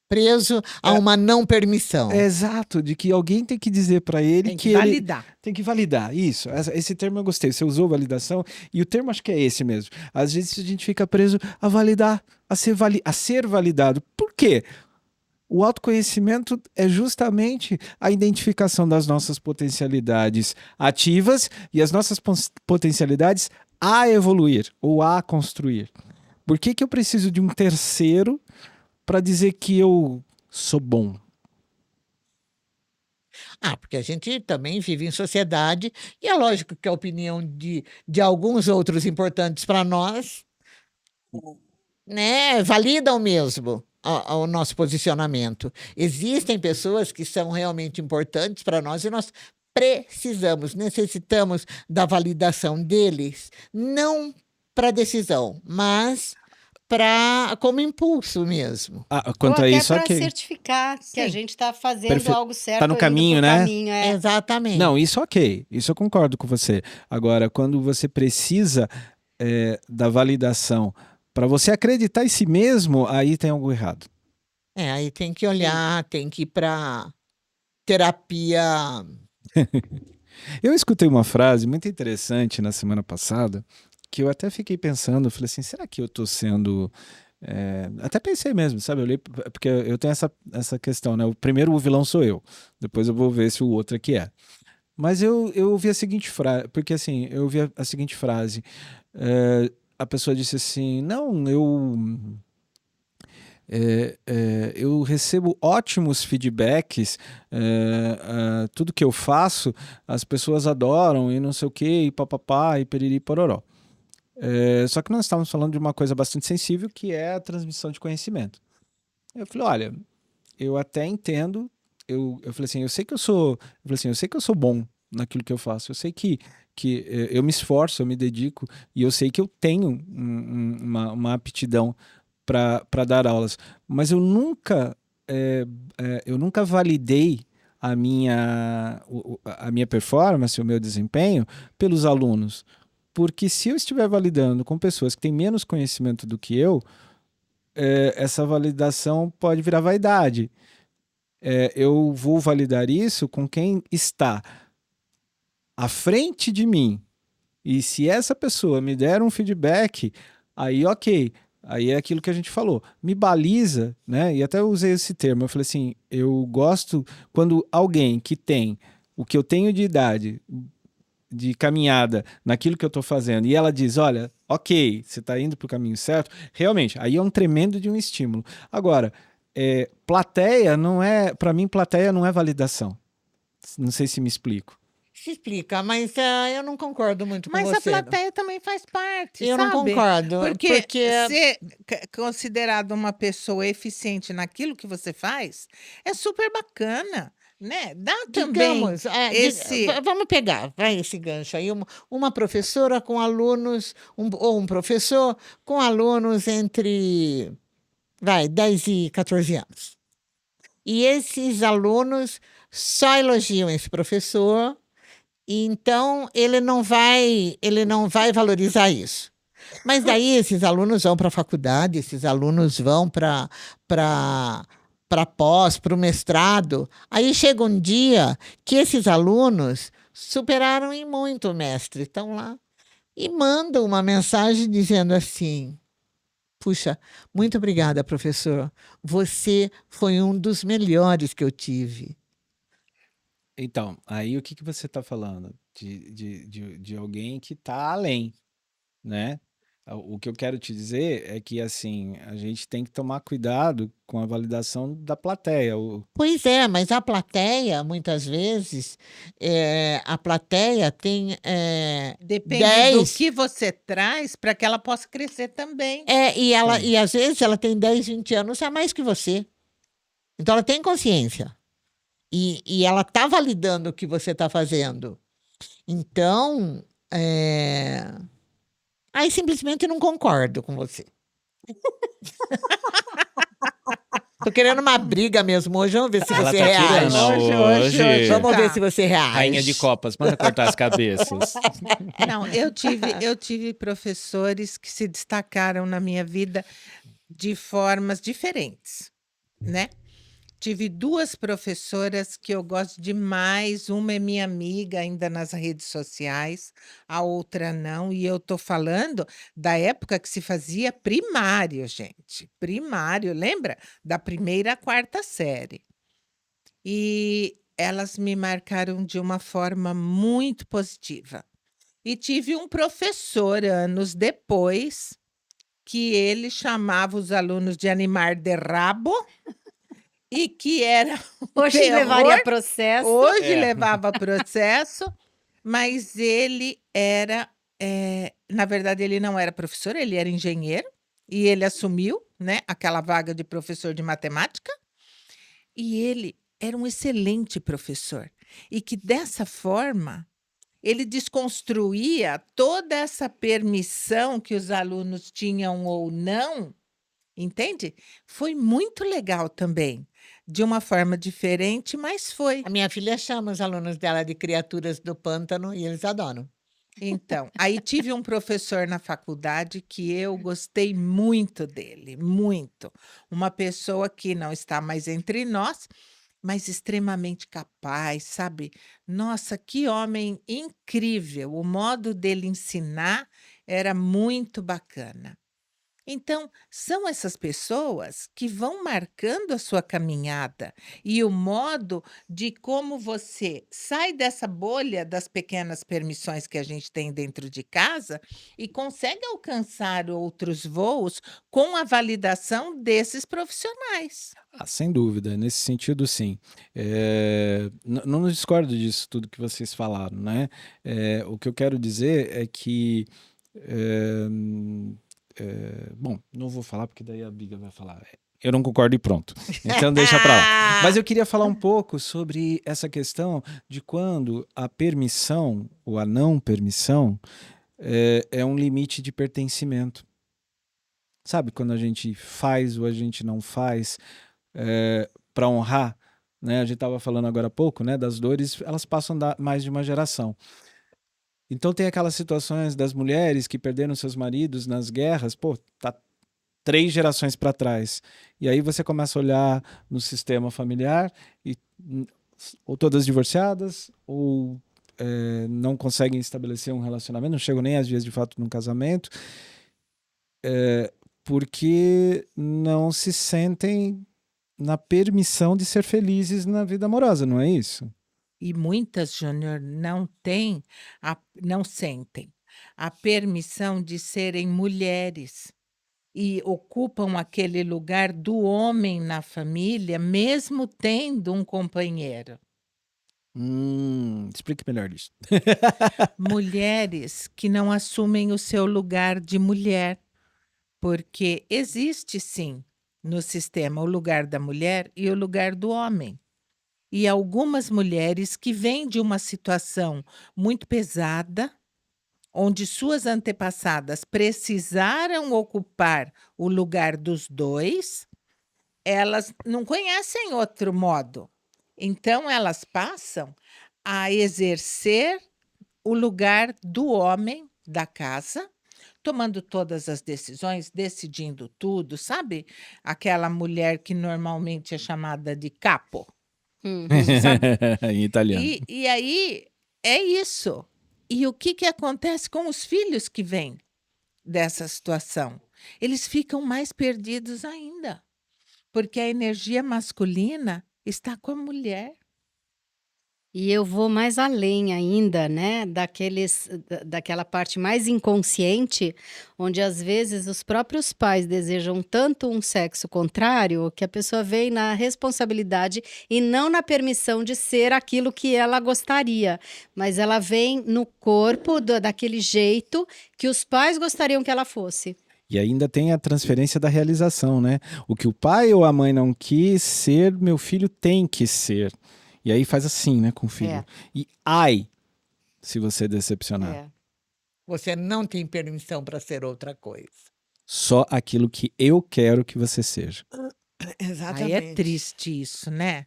Preso a uma não permissão. exato, de que alguém tem que dizer para ele Tem que que ele validar. tem que validar. Isso, esse termo eu gostei. Você usou validação e o termo acho que é esse mesmo. Às vezes a gente fica preso a validar, a ser validado. Por quê? O autoconhecimento é justamente a identificação das nossas potencialidades ativas e as nossas potencialidades a evoluir ou a construir. Por que eu preciso de um terceiro para dizer que eu sou bom? Porque a gente também vive em sociedade e é lógico que a opinião de alguns outros importantes para nós, né, validam mesmo o nosso posicionamento. Existem pessoas que são realmente importantes para nós e nós necessitamos da validação deles, não para decisão, mas como impulso mesmo. Ou Quanto a até isso, para ok. certificar que a Sim. gente está fazendo algo certo, Tá no indo caminho, pro né? caminho, Exatamente. Não, isso ok. Isso eu concordo com você. Agora, quando você precisa da validação para você acreditar em si mesmo, aí tem algo errado. Aí tem que olhar, tem que ir para terapia. Eu escutei uma frase muito interessante na semana passada, que eu até fiquei pensando, eu falei assim, será que eu tô sendo... até pensei mesmo, sabe? Eu olhei, porque eu tenho essa questão, né? O vilão sou eu. Depois eu vou ver se o outro é que é. Mas eu ouvi a seguinte frase, porque assim, eu ouvi a seguinte frase. A pessoa disse assim, não, eu recebo ótimos feedbacks, tudo que eu faço, as pessoas adoram e não sei o que, e papapá, e periri pororó. Só que nós estávamos falando de uma coisa bastante sensível, que é a transmissão de conhecimento. Eu falei, olha, eu até entendo, eu falei assim, eu sei que eu sou bom naquilo que eu faço, eu sei que eu me esforço, eu me dedico, e eu sei que eu tenho uma aptidão para dar aulas, mas eu nunca validei a minha performance, o meu desempenho pelos alunos. Porque se eu estiver validando com pessoas que têm menos conhecimento do que eu, essa validação pode virar vaidade. Eu vou validar isso com quem está à frente de mim. E se essa pessoa me der um feedback, aí ok. Aí é aquilo que a gente falou. Me baliza, né? E até eu usei esse termo. Eu falei assim, eu gosto quando alguém que tem o que eu tenho de idade, de caminhada naquilo que eu estou fazendo, e ela diz, olha, ok, você está indo para o caminho certo, realmente, aí é um tremendo de um estímulo. Agora, plateia não é, para mim, plateia não é validação. Não sei se me explico. Se explica, mas eu não concordo muito com Mas a você. plateia também faz parte, Eu não sabe? concordo, Porque porque ser considerado uma pessoa eficiente naquilo que você faz é super bacana, né? Dá também digamos, esse... vamos pegar, vai esse gancho aí, uma professora com alunos, ou um professor com alunos entre, 10 e 14 anos. E esses alunos só elogiam esse para e então ele não vai valorizar isso. Mas daí esses alunos vão para a faculdade, esses alunos vão para pós, para o mestrado. Aí chega um dia que esses alunos superaram em muito o mestre, estão lá e mandam uma mensagem dizendo assim: puxa, muito obrigada, professor. Você foi um dos melhores que eu tive. Então, aí o que você está falando? De alguém que está além, né? O que eu quero te dizer é que, assim, a gente tem que tomar cuidado com a validação da plateia. Pois é, mas a plateia, muitas vezes, a plateia tem Depende do 10. que você traz para que ela possa crescer também. Sim. E às vezes ela tem 10, 20 anos a mais que você. Então ela tem consciência. E ela está validando o que você está fazendo. Então, aí simplesmente não concordo com você. Tô querendo uma briga mesmo hoje. Vamos ver se Ela você tá reage. tirando hoje. Vamos tá. ver se você reage. Rainha de copas, manda cortar as cabeças. Não, eu tive professores que se destacaram na minha vida de formas diferentes, né? Tive 2 professoras que eu gosto demais, uma é minha amiga ainda nas redes sociais, a outra não, e eu tô falando da época que se fazia primário, gente, primário, lembra? Da primeira à 4ª série. E elas me marcaram de uma forma muito positiva. E tive um professor anos depois, que ele chamava os alunos de animar de rabo, e que era Hoje terror. levaria processo. Hoje levava processo, mas ele era, na verdade ele não era professor, ele era engenheiro, e ele assumiu, né, aquela vaga de professor de matemática, e ele era um excelente professor, e que dessa forma ele desconstruía toda essa permissão que os alunos tinham ou não, entende? Foi muito legal também, de uma forma diferente, mas foi. A minha filha chama os alunos dela de criaturas do pântano e eles adoram. Então, aí tive um professor na faculdade que eu gostei muito dele, muito. Uma pessoa que não está mais entre nós, mas extremamente capaz, sabe? Nossa, que homem incrível! O modo dele ensinar era muito bacana. Então, são essas pessoas que vão marcando a sua caminhada e o modo de como você sai dessa bolha das pequenas permissões que a gente tem dentro de casa e consegue alcançar outros voos com a validação desses profissionais. Sem dúvida, nesse sentido, sim. Não discordo disso tudo que vocês falaram, né? O que eu quero dizer é que bom, não vou falar porque daí a Biga vai falar. Eu não concordo e pronto. Então deixa pra lá. Mas eu queria falar um pouco sobre essa questão de quando a permissão ou a não permissão é um limite de pertencimento. Sabe quando a gente faz ou a gente não faz para honrar né? A gente estava falando agora há pouco, né? Das dores, elas passam mais de uma geração. Então tem aquelas situações das mulheres que perderam seus maridos nas guerras, pô, tá 3 gerações para trás. E aí você começa a olhar no sistema familiar e ou todas divorciadas, ou não conseguem estabelecer um relacionamento, não chegam nem às vias de fato num casamento, porque não se sentem na permissão de ser felizes na vida amorosa, não é isso? E muitas, Júnior, não sentem a permissão de serem mulheres e ocupam aquele lugar do homem na família, mesmo tendo um companheiro. Explique melhor isso. Mulheres que não assumem o seu lugar de mulher, porque existe sim no sistema o lugar da mulher e o lugar do homem. E algumas mulheres que vêm de uma situação muito pesada, onde suas antepassadas precisaram ocupar o lugar dos dois, elas não conhecem outro modo. Então, elas passam a exercer o lugar do homem da casa, tomando todas as decisões, decidindo tudo, sabe? Aquela mulher que normalmente é chamada de capo. Uhum. Em italiano. E aí é isso. E o que acontece com os filhos que vêm dessa situação? Eles ficam mais perdidos ainda, porque a energia masculina está com a mulher. E eu vou mais além ainda, né, daquela parte mais inconsciente, onde às vezes os próprios pais desejam tanto um sexo contrário que a pessoa vem na responsabilidade e não na permissão de ser aquilo que ela gostaria, mas ela vem no corpo daquele jeito que os pais gostariam que ela fosse. E ainda tem a transferência da realização, né? O que o pai ou a mãe não quis ser, meu filho tem que ser. E aí faz assim, né, com o filho. É. E ai, se você decepcionar. É. Você não tem permissão para ser outra coisa. Só aquilo que eu quero que você seja. Exatamente. Aí é triste isso, né?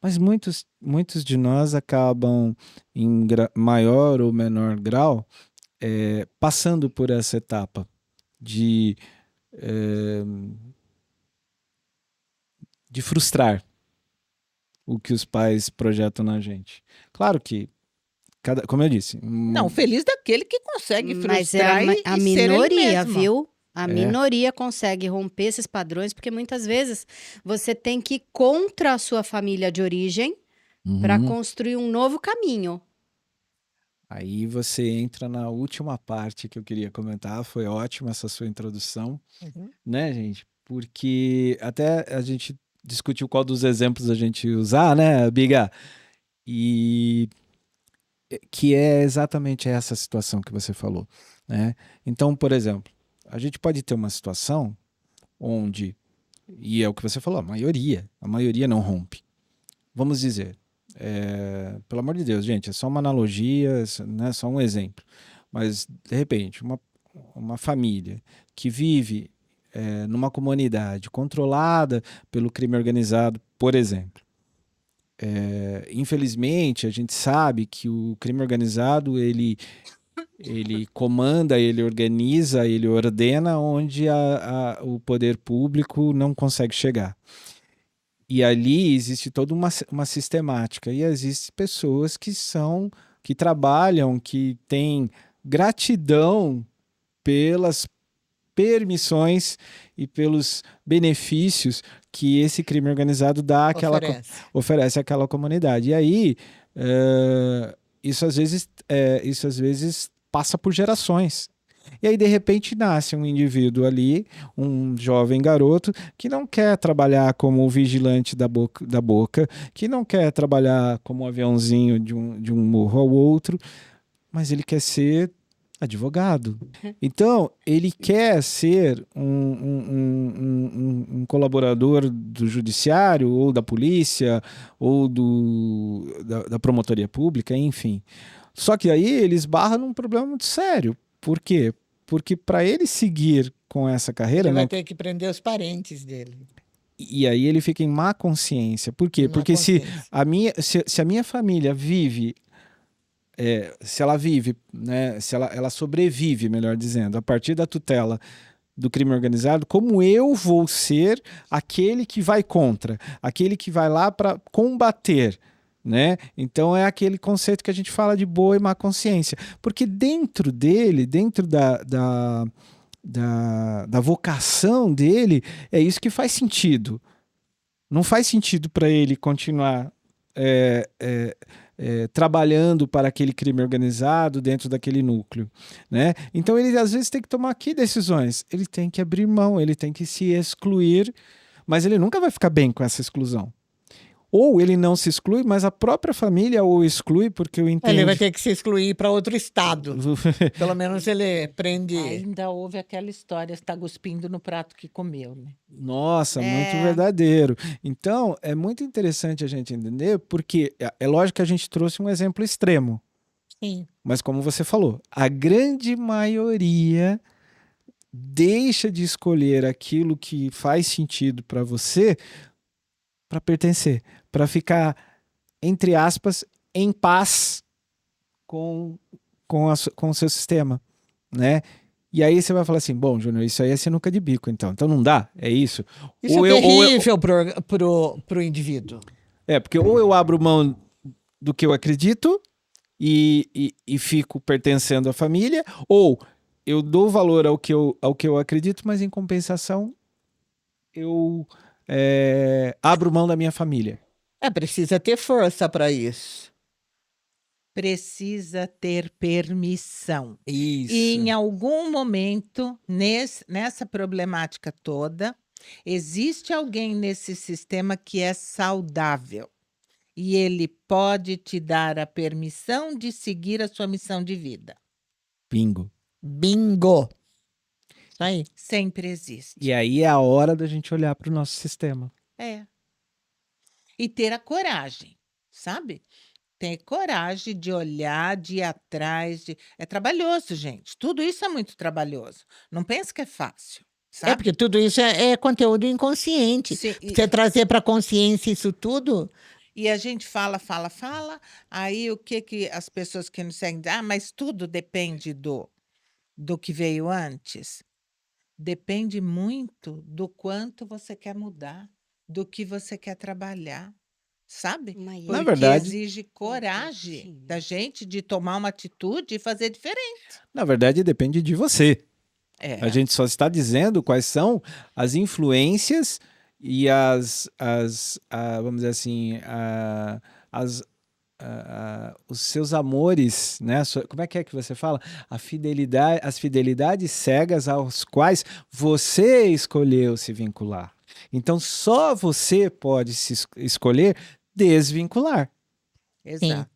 Mas muitos de nós acabam, em maior ou menor grau, passando por essa etapa de frustrar o que os pais projetam na gente. Claro que, como eu disse... Não, feliz daquele que consegue Mas frustrar é a e ser ele minoria, mesmo. viu? A minoria consegue romper esses padrões, porque muitas vezes você tem que ir contra a sua família de origem para construir um novo caminho. Aí você entra na última parte que eu queria comentar. Foi ótima essa sua introdução, né, gente? Porque até a gente discutiu qual dos exemplos a gente usar, né, Biga? E que é exatamente essa situação que você falou, né? Então, por exemplo, a gente pode ter uma situação onde, e é o que você falou, a maioria não rompe. Vamos dizer, pelo amor de Deus, gente, é só uma analogia, né, só um exemplo. Mas, de repente, uma família que vive numa comunidade controlada pelo crime organizado, por exemplo. Infelizmente, a gente sabe que o crime organizado, ele comanda, ele organiza, ele ordena onde o poder público não consegue chegar. E ali existe toda uma sistemática. E existem pessoas que trabalham, que têm gratidão pelas permissões e pelos benefícios que esse crime organizado dá oferece àquela comunidade. E aí, isso às vezes passa por gerações. E aí, de repente, nasce um indivíduo ali, um jovem garoto, que não quer trabalhar como o vigilante da boca, que não quer trabalhar como um aviãozinho de um morro ao outro, mas ele quer ser advogado. Então, ele quer ser um colaborador do judiciário, ou da polícia, ou da promotoria pública, enfim. Só que aí ele esbarra num problema muito sério. Por quê? Porque para ele seguir com essa carreira... Ele vai ter que prender os parentes dele. E aí ele fica em má consciência. Por quê? Má Porque se consciência. a minha família vive, se ela vive, né, se ela sobrevive, melhor dizendo, a partir da tutela do crime organizado, como eu vou ser aquele que vai contra, aquele que vai lá para combater, né? Então é aquele conceito que a gente fala de boa e má consciência, porque dentro dele, dentro da vocação dele, é isso que faz sentido. Não faz sentido para ele continuar trabalhando para aquele crime organizado dentro daquele núcleo, né? Então ele às vezes tem que tomar aqui decisões. Ele tem que abrir mão, ele tem que se excluir, mas ele nunca vai ficar bem com essa exclusão. Ou ele não se exclui, mas a própria família o exclui porque o Ele vai entende. ter que se excluir para outro estado. Pelo menos ele prende. Ainda houve aquela história, está cuspindo no prato que comeu, né? Nossa, muito É. verdadeiro. Então, é muito interessante a gente entender, porque é lógico que a gente trouxe um exemplo extremo, Sim. mas como você falou, a grande maioria deixa de escolher aquilo que faz sentido para você para pertencer, para ficar, entre aspas, em paz com o seu sistema, né? E aí você vai falar assim, bom, Júnior, isso aí é sinuca de bico, então não dá, é isso. Isso Ou é eu- ou eu- terrível pro indivíduo. porque ou eu abro mão do que eu acredito e fico pertencendo à família, ou eu dou valor ao que eu acredito, mas em compensação eu abro mão da minha família. Precisa ter força para isso. Precisa ter permissão. Isso. E em algum momento, nessa problemática toda, existe alguém nesse sistema que é saudável. E ele pode te dar a permissão de seguir a sua missão de vida. Bingo. Bingo. Isso aí. Sempre existe. E aí é a hora da gente olhar para o nosso sistema. É. E ter a coragem, sabe? Ter coragem de olhar, de ir atrás. É trabalhoso, gente. Tudo isso é muito trabalhoso. Não pense que é fácil, sabe? Porque tudo isso é conteúdo inconsciente. Sim, Você trazer para consciência isso tudo. e a gente fala, aí o que as pessoas que nos seguem, mas tudo depende do que veio antes. Depende muito do quanto você quer mudar, do que você quer trabalhar, sabe? Mas Na Porque verdade- exige coragem Sim. da gente de tomar uma atitude e fazer diferente. Na verdade, depende de você. É. A gente só está dizendo quais são as influências e vamos dizer assim, os seus amores, né? Como é que você fala? As fidelidades cegas aos quais você escolheu se vincular. Então, só você pode se escolher desvincular. Exato.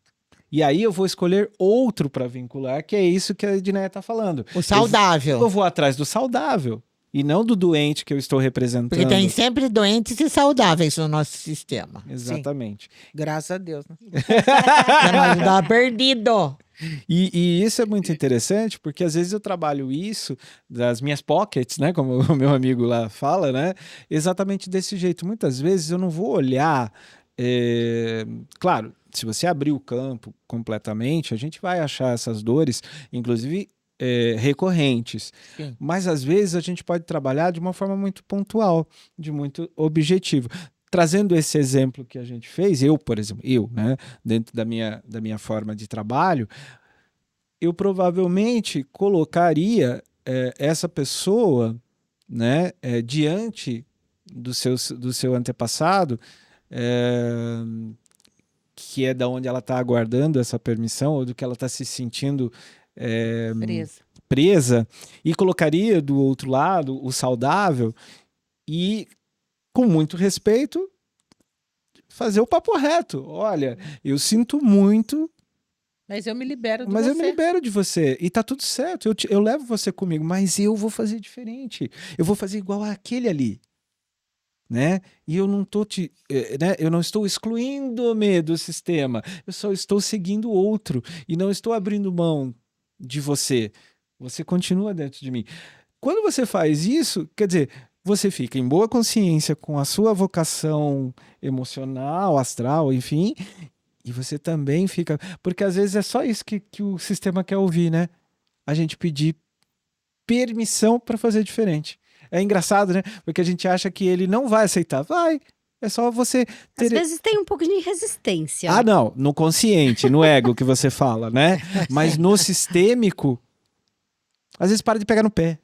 E aí eu vou escolher outro para vincular, que é isso que a Edneia está falando. O saudável. Eu vou atrás do saudável e não do doente que eu estou representando. Porque tem sempre doentes e saudáveis no nosso sistema. Exatamente. Graças a Deus, né? Pra nós dar perdido. E isso é muito interessante, porque às vezes eu trabalho isso das minhas pockets, né? Como o meu amigo lá fala, né? Exatamente desse jeito. Muitas vezes eu não vou olhar. Claro, se você abrir o campo completamente, a gente vai achar essas dores, inclusive recorrentes. Sim. Mas às vezes a gente pode trabalhar de uma forma muito pontual, de muito objetivo. Trazendo esse exemplo que a gente fez, por exemplo, né, dentro da minha forma de trabalho, eu provavelmente colocaria essa pessoa, né, diante do seu antepassado, que é da onde ela está aguardando essa permissão, ou do que ela está se sentindo presa, e colocaria do outro lado o saudável e, com muito respeito, fazer o papo reto. Olha, eu sinto muito, Mas eu me libero de mas você. eu me libero de você. E tá tudo certo. Eu levo você comigo, mas eu vou fazer diferente. Eu vou fazer igual àquele ali. Né? E eu não eu não estou excluindo-me do sistema. Eu só estou seguindo outro. E não estou abrindo mão de você. Você continua dentro de mim. Quando você faz isso, quer dizer, você fica em boa consciência com a sua vocação emocional, astral, enfim, e você também fica. Porque às vezes é só isso que o sistema quer ouvir, né? A gente pedir permissão para fazer diferente. É engraçado, né? Porque a gente acha que ele não vai aceitar. Vai. É só você Às ter. vezes tem um pouco de resistência. Ah, não. No consciente, no ego que você fala, né? Mas no sistêmico, às vezes para de pegar no pé.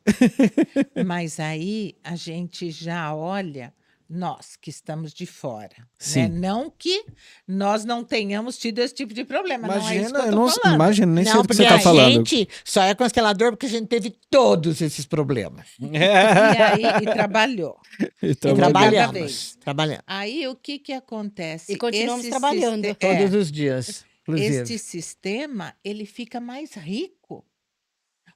Mas aí a gente já olha nós que estamos de fora, né? Sim. Não que nós não tenhamos tido esse tipo de problema, não é isso que eu eu tô não falando. imagino nem sei Não, do que porque você tá a falando. gente só é constelador porque a gente teve todos esses problemas. E aí, e trabalhou. Então, E cada trabalhamos. vez. Trabalhamos. Aí o que acontece? E continuamos Esse trabalhando. Todos os dias, inclusive. este sistema, ele fica mais rico,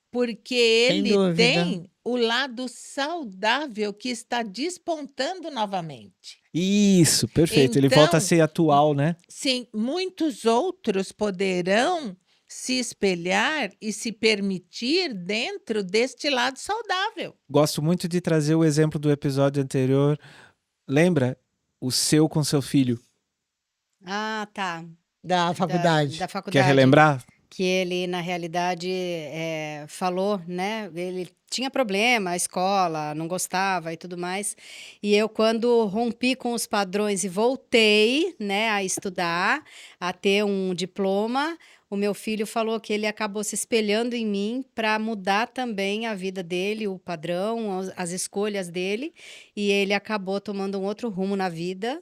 porque Sem ele dúvida. tem o lado saudável que está despontando novamente. Isso, perfeito. Ele volta a Então, ser atual, né? sim, muitos outros poderão se espelhar e se permitir dentro deste lado saudável. Gosto muito de trazer o exemplo do episódio anterior. Lembra? O seu com seu filho. Ah, tá. Da faculdade. Da faculdade. Quer relembrar? Que ele, na realidade, falou, né? Ele tinha problema, a escola, não gostava e tudo mais. E eu, quando rompi com os padrões e voltei, né, a estudar, a ter um diploma, o meu filho falou que ele acabou se espelhando em mim para mudar também a vida dele, o padrão, as escolhas dele. E ele acabou tomando um outro rumo na vida,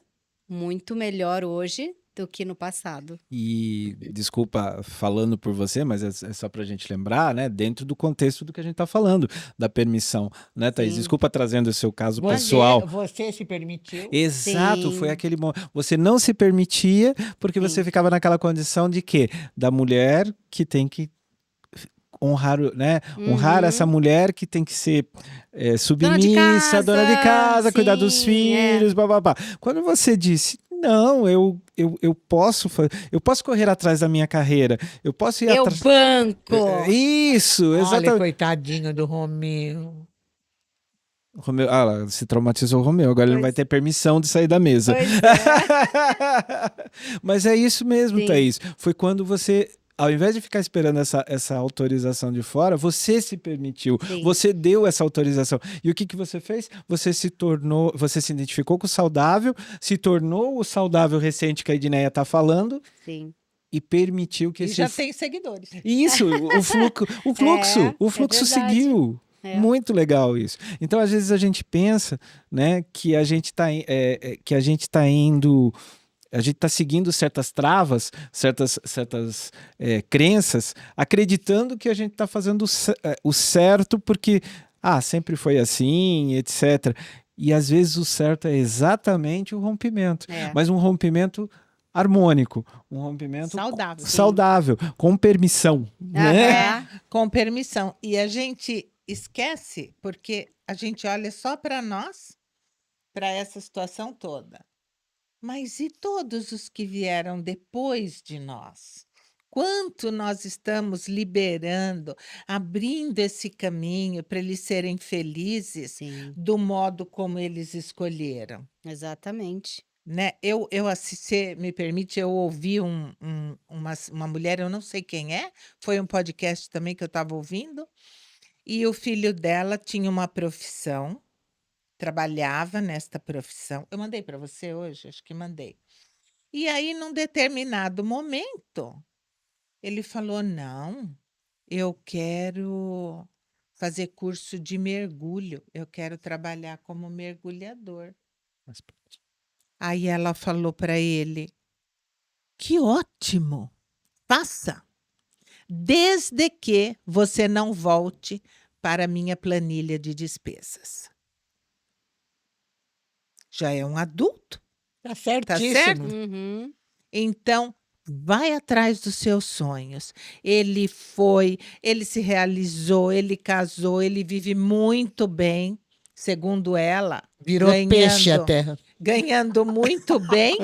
muito melhor hoje do que no passado. E desculpa falando por você, mas é só pra gente lembrar, né? Dentro do contexto do que a gente tá falando, da permissão, né, Thaís? Sim. Desculpa trazendo o seu caso pessoal. Você se permitiu? Exato, Sim. foi aquele momento. Você não se permitia porque você Sim. ficava naquela condição de quê? Da mulher que tem que honrar, né? Honrar Uhum. essa mulher que tem que ser Dona de submissa, dona de casa, cuidar dos sim, filhos, bababá. Quando você disse, não, eu posso correr atrás da minha carreira, eu posso ir Eu atrás. banco! Isso, Olha, exatamente. coitadinho do Romeu. Romeu, lá, se traumatizou o Romeu, agora ele não vai Pois- ter permissão de sair da mesa. Pois é. Mas é isso mesmo, Sim. Thaís. Foi quando você, ao invés de ficar esperando essa autorização de fora, você se permitiu, Sim. você deu essa autorização. E o que você fez? Você se identificou com o saudável, se tornou o saudável recente que a Edneia está falando Sim. e permitiu que E esse... já tem seguidores. Isso, o fluxo é verdade. seguiu. É. Muito legal isso. Então, às vezes a gente pensa, né, que a gente está indo, a gente está seguindo certas travas, certas crenças, acreditando que a gente está fazendo o certo porque sempre foi assim, etc. E às vezes o certo é exatamente o rompimento, É. mas um rompimento harmônico, um rompimento Saudável. saudável, com permissão, né? Aham. Com permissão. E a gente esquece, porque a gente olha só para nós, para essa situação toda. Mas e todos os que vieram depois de nós? Quanto nós estamos liberando, abrindo esse caminho para eles serem felizes Sim, do modo como eles escolheram, exatamente. né? Se me permite, eu ouvi uma mulher, eu não sei quem é, foi um podcast também que eu estava ouvindo, e o filho dela tinha uma profissão, trabalhava nesta profissão. Eu mandei para você hoje? Acho que mandei. E aí, num determinado momento, ele falou: não, eu quero fazer curso de mergulho, eu quero trabalhar como mergulhador. Aí ela falou para ele: que ótimo, faça, desde que você não volte para a minha planilha de despesas. Já é um adulto, Tá certíssimo. certo? Uhum. então vai atrás dos seus sonhos. Ele foi, ele se realizou, ele casou, ele vive muito bem, segundo ela, Virou peixe ganhando- até. ganhando muito bem.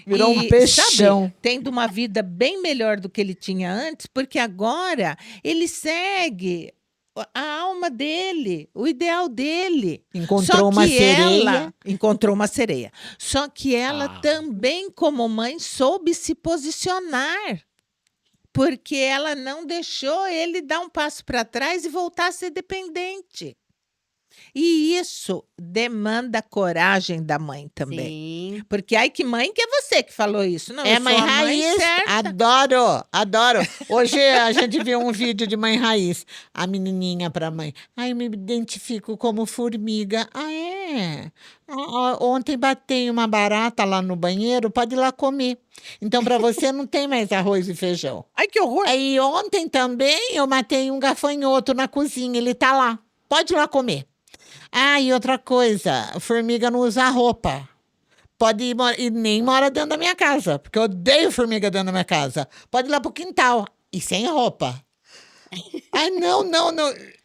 Virou um E, peixão. sabe, tendo uma vida bem melhor do que ele tinha antes, porque agora ele segue a alma forma dele, o ideal dele. Encontrou Só uma que sereia. ela encontrou uma sereia. Só que ela também, como mãe, soube se posicionar. Porque ela não deixou ele dar um passo para trás e voltar a ser dependente. E isso demanda coragem da mãe também. Sim. Porque, ai, que mãe que é você que falou isso? Não, É eu mãe sou a mãe raiz, certa. adoro, adoro. Hoje a gente viu um vídeo de mãe raiz. A menininha para mãe. Ai, eu me identifico como formiga. Ah, é? Ontem batei uma barata lá no banheiro, pode ir lá comer. Então, para você não tem mais arroz e feijão. Ai, que horror! Aí ontem também eu matei um gafanhoto na cozinha, ele tá lá. Pode ir lá comer. Ah, e outra coisa, formiga não usa roupa. Pode ir e nem mora dentro da minha casa, porque eu odeio formiga dentro da minha casa. Pode ir lá pro quintal e sem roupa. Ai, não.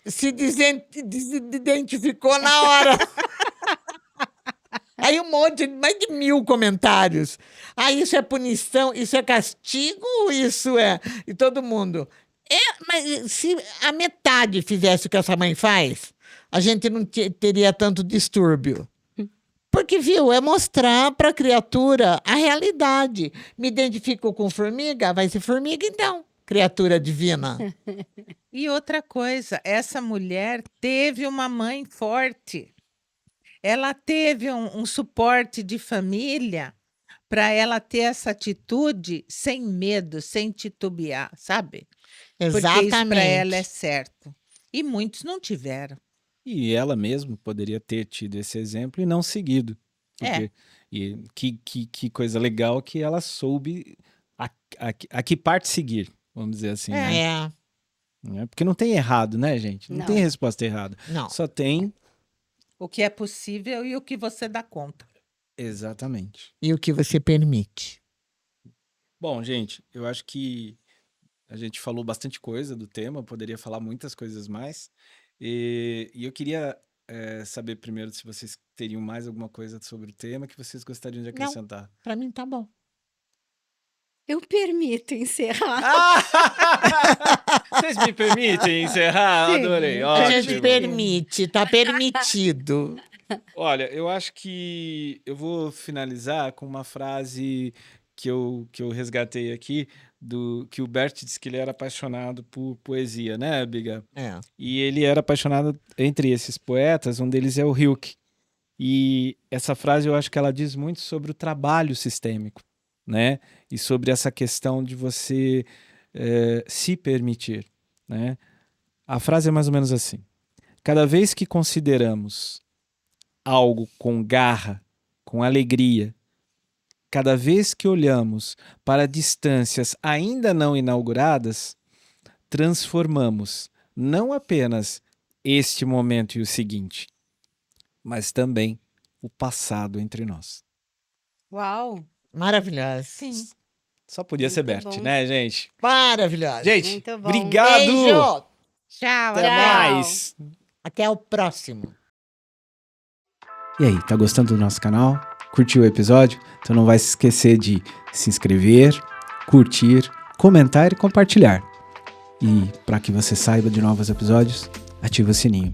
Se desidentificou na hora. Aí mais de 1000 comentários. Ah, isso é punição, isso é castigo, isso é... E todo mundo... Mas se a metade fizesse o que essa mãe faz, a gente não teria tanto distúrbio. Porque, viu, é mostrar para a criatura a realidade. Me identifico com formiga, vai ser formiga então, criatura divina. E outra coisa, essa mulher teve uma mãe forte. Ela teve um suporte de família para ela ter essa atitude sem medo, sem titubear, sabe? Porque isso para ela é Exatamente. certo. E muitos não tiveram. E ela mesma poderia ter tido esse exemplo e não seguido. É. Porque, que coisa legal que ela soube a que parte seguir, vamos dizer assim, né? É, Né? Porque não tem errado, né, gente? Não Não. tem resposta errada. não. Só tem... O que é possível e o que você dá conta. Exatamente. E o que você permite. Bom, gente, eu acho que a gente falou bastante coisa do tema, poderia falar muitas coisas mais. E eu queria saber primeiro se vocês teriam mais alguma coisa sobre o tema que vocês gostariam de acrescentar. Para mim tá bom. Eu permito encerrar. Vocês me permitem encerrar? Sim. Adorei, A gente ótimo. permite, tá permitido. Olha, eu acho que eu vou finalizar com uma frase que eu resgatei aqui, que o Bert disse que ele era apaixonado por poesia, né, Biga? É. E ele era apaixonado entre esses poetas, um deles é o Hilke. E essa frase eu acho que ela diz muito sobre o trabalho sistêmico, né? E sobre essa questão de você se permitir, né? A frase é mais ou menos assim: cada vez que consideramos algo com garra, com alegria, cada vez que olhamos para distâncias ainda não inauguradas, transformamos não apenas este momento e o seguinte, mas também o passado entre nós. Uau, Maravilhosa. Sim. Só podia ser Muito Bert, bom. né, gente? Maravilhosa. Gente, Muito bom. obrigado! Beijo. Tchau, Até Tchau. mais! Até o próximo. E aí, tá gostando do nosso canal? Curtiu o episódio? Então não vai se esquecer de se inscrever, curtir, comentar e compartilhar. E para que você saiba de novos episódios, ativa o sininho.